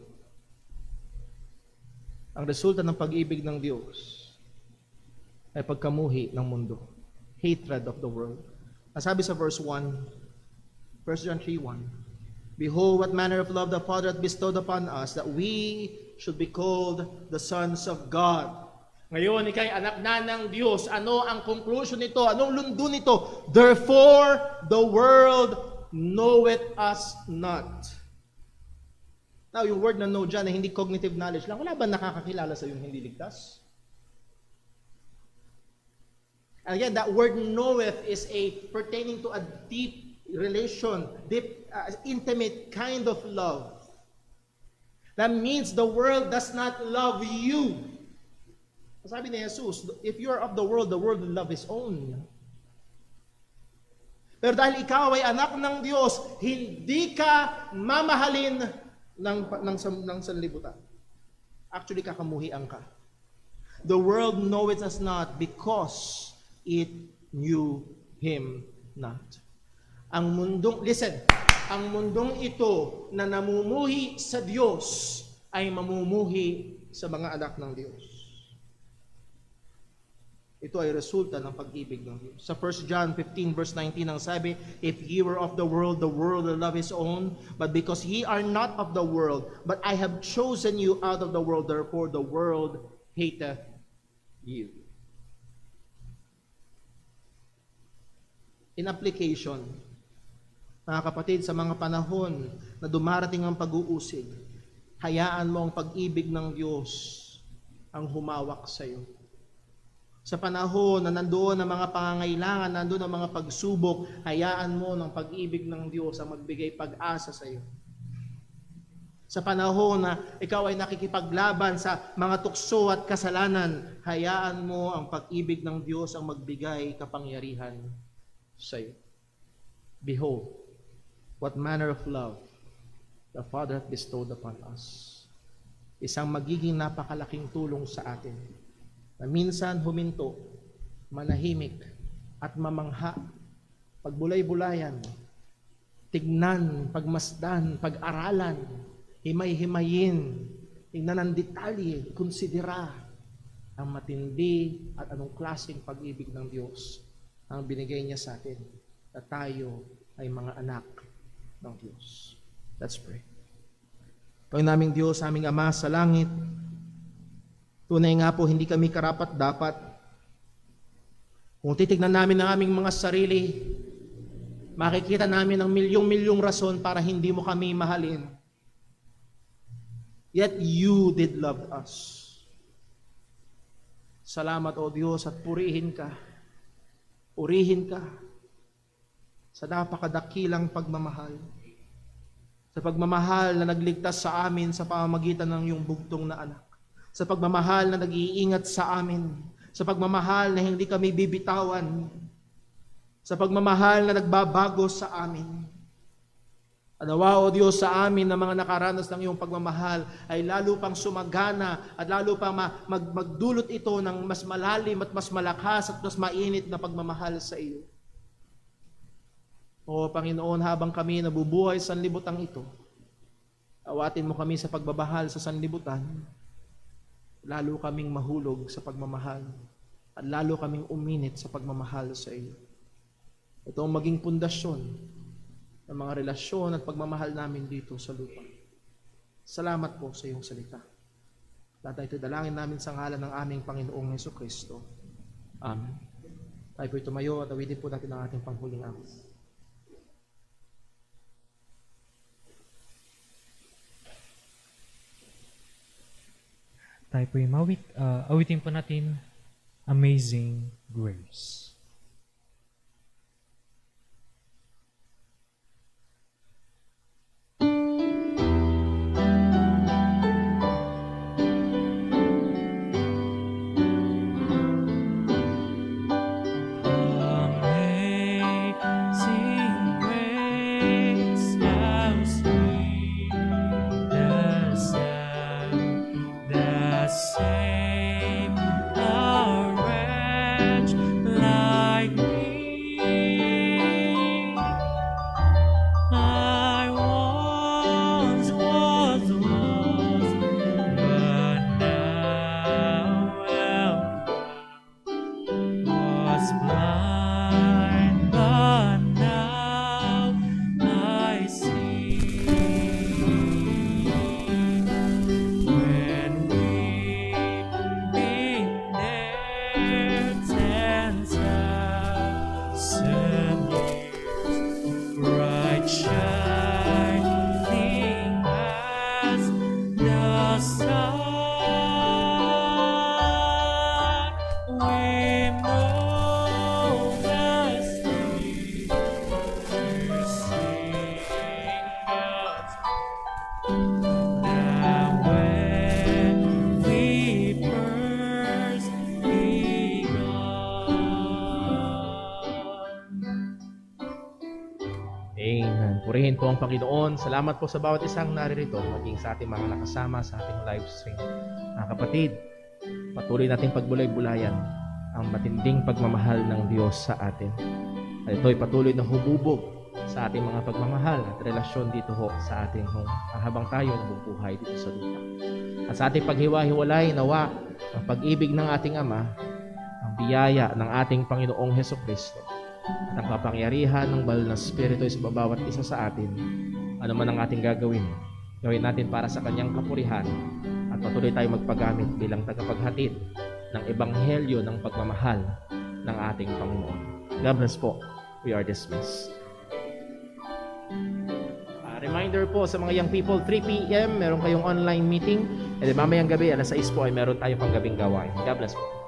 Ang resulta ng pag-ibig ng Diyos ay pagkamuhi ng mundo. Hatred of the world. Ang sabi sa verse 1, 1 John 3:1, behold, what manner of love the Father hath bestowed upon us, that we should be called the sons of God. Ngayon, ikay anak na ng Diyos. Ano ang conclusion nito? Anong lundo nito? Therefore, the world knoweth us not. Now, yung word na know dyan, na hindi cognitive knowledge lang, wala ba nakakakilala sa yung hindi ligtas? And again, that word knoweth is pertaining to a deep relation, deep, intimate kind of love. That means the world does not love you. Sabi ni Jesus, if you are of the world will love His own. Pero dahil ikaw ay anak ng Diyos, hindi ka mamahalin ng sanlibutan. Actually, kakamuhian ka. The world knoweth us not because it knew Him not. Ang mundong ito na namumuhi sa Diyos ay mamumuhi sa mga anak ng Diyos. Ito ay resulta ng pag-ibig ng Diyos. Sa 1 John 15 verse 19 ang sabi, if ye were of the world will love his own, but because ye are not of the world, but I have chosen you out of the world, therefore the world hateth you. In application, mga kapatid, sa mga panahon na dumarating ang pag-uusig, hayaan mo ang pag-ibig ng Diyos ang humawak sa iyo. Sa panahon na nandoon ang mga pangangailangan, nandoon ang mga pagsubok, hayaan mo ng pag-ibig ng Diyos ang magbigay pag-asa sa iyo. Sa panahon na ikaw ay nakikipaglaban sa mga tukso at kasalanan, hayaan mo ang pag-ibig ng Diyos ang magbigay kapangyarihan sa iyo. Behold, what manner of love the Father hath bestowed upon us. Isang magiging napakalaking tulong sa atin na minsan huminto, manahimik at mamangha, pagbulay-bulayan, tignan, pagmasdan, pag-aralan, himay-himayin, tignan ng detalye, konsidera ang matindi at anong klaseng pag-ibig ng Diyos ang binigay niya sa atin na tayo ay mga anak ng Diyos. Let's pray. Panginoon naming Diyos, aming Ama sa langit, tunay nga po hindi kami karapat-dapat. Kung titignan namin ang aming mga sarili, makikita namin ang milyong-milyong rason para hindi mo kami mahalin. Yet you did love us. Salamat o Diyos at purihin ka. Purihin ka sa napakadakilang pagmamahal. Sa pagmamahal na nagligtas sa amin sa pamamagitan ng iyong bugtong na anak. Sa pagmamahal na nag-iingat sa amin. Sa pagmamahal na hindi kami bibitawan. Sa pagmamahal na nagbabago sa amin. Anawa o Diyos sa amin na mga nakaranas ng iyong pagmamahal ay lalo pang sumagana at lalo pang magdulot ito ng mas malalim at mas malakas at mas mainit na pagmamahal sa iyo. O Panginoon, habang kami nabubuhay sa sanlibutan ito, awatin mo kami sa pagbabahal sa sanlibutan, lalo kaming mahulog sa pagmamahal at lalo kaming uminit sa pagmamahal sa iyo. Ito ang maging pundasyon ng mga relasyon at pagmamahal namin dito sa lupa. Salamat po sa iyong salita. Lahat ito dalangin namin sa ngalan ng aming Panginoong Jesucristo. Amen. Tayo po'y tumayo at awitin po natin ang ating panghuling awit. Tayo po'y awitin po natin Amazing Grace. Amen. Purihin po ang Panginoon. Salamat po sa bawat isang naririto, maging sa ating mga nakasama sa ating live stream. Mga kapatid, patuloy nating pagbulay-bulayan ang matinding pagmamahal ng Diyos sa atin. At ito'y patuloy na humubog sa ating mga pagmamahal at relasyon dito ho sa ating habang tayo nabubuhay dito sa lupa. At sa ating paghiwa-hiwalay, nawa ang pag-ibig ng ating Ama, ang biyaya ng ating Panginoong Hesukristo, at ang kapangyarihan ng banal na Espiritu sa bawat isa sa atin, ano man ang ating gagawin natin para sa Kanyang kapurihan at patuloy tayo magpagamit bilang tagapaghatid ng Ebanghelyo ng pagmamahal ng ating Panginoon. God bless po. We are dismissed. Reminder po sa mga young people, 3 p.m. meron kayong online meeting. And then mamayang gabi, alas 6 po ay meron tayong panggabing gawain. God bless po.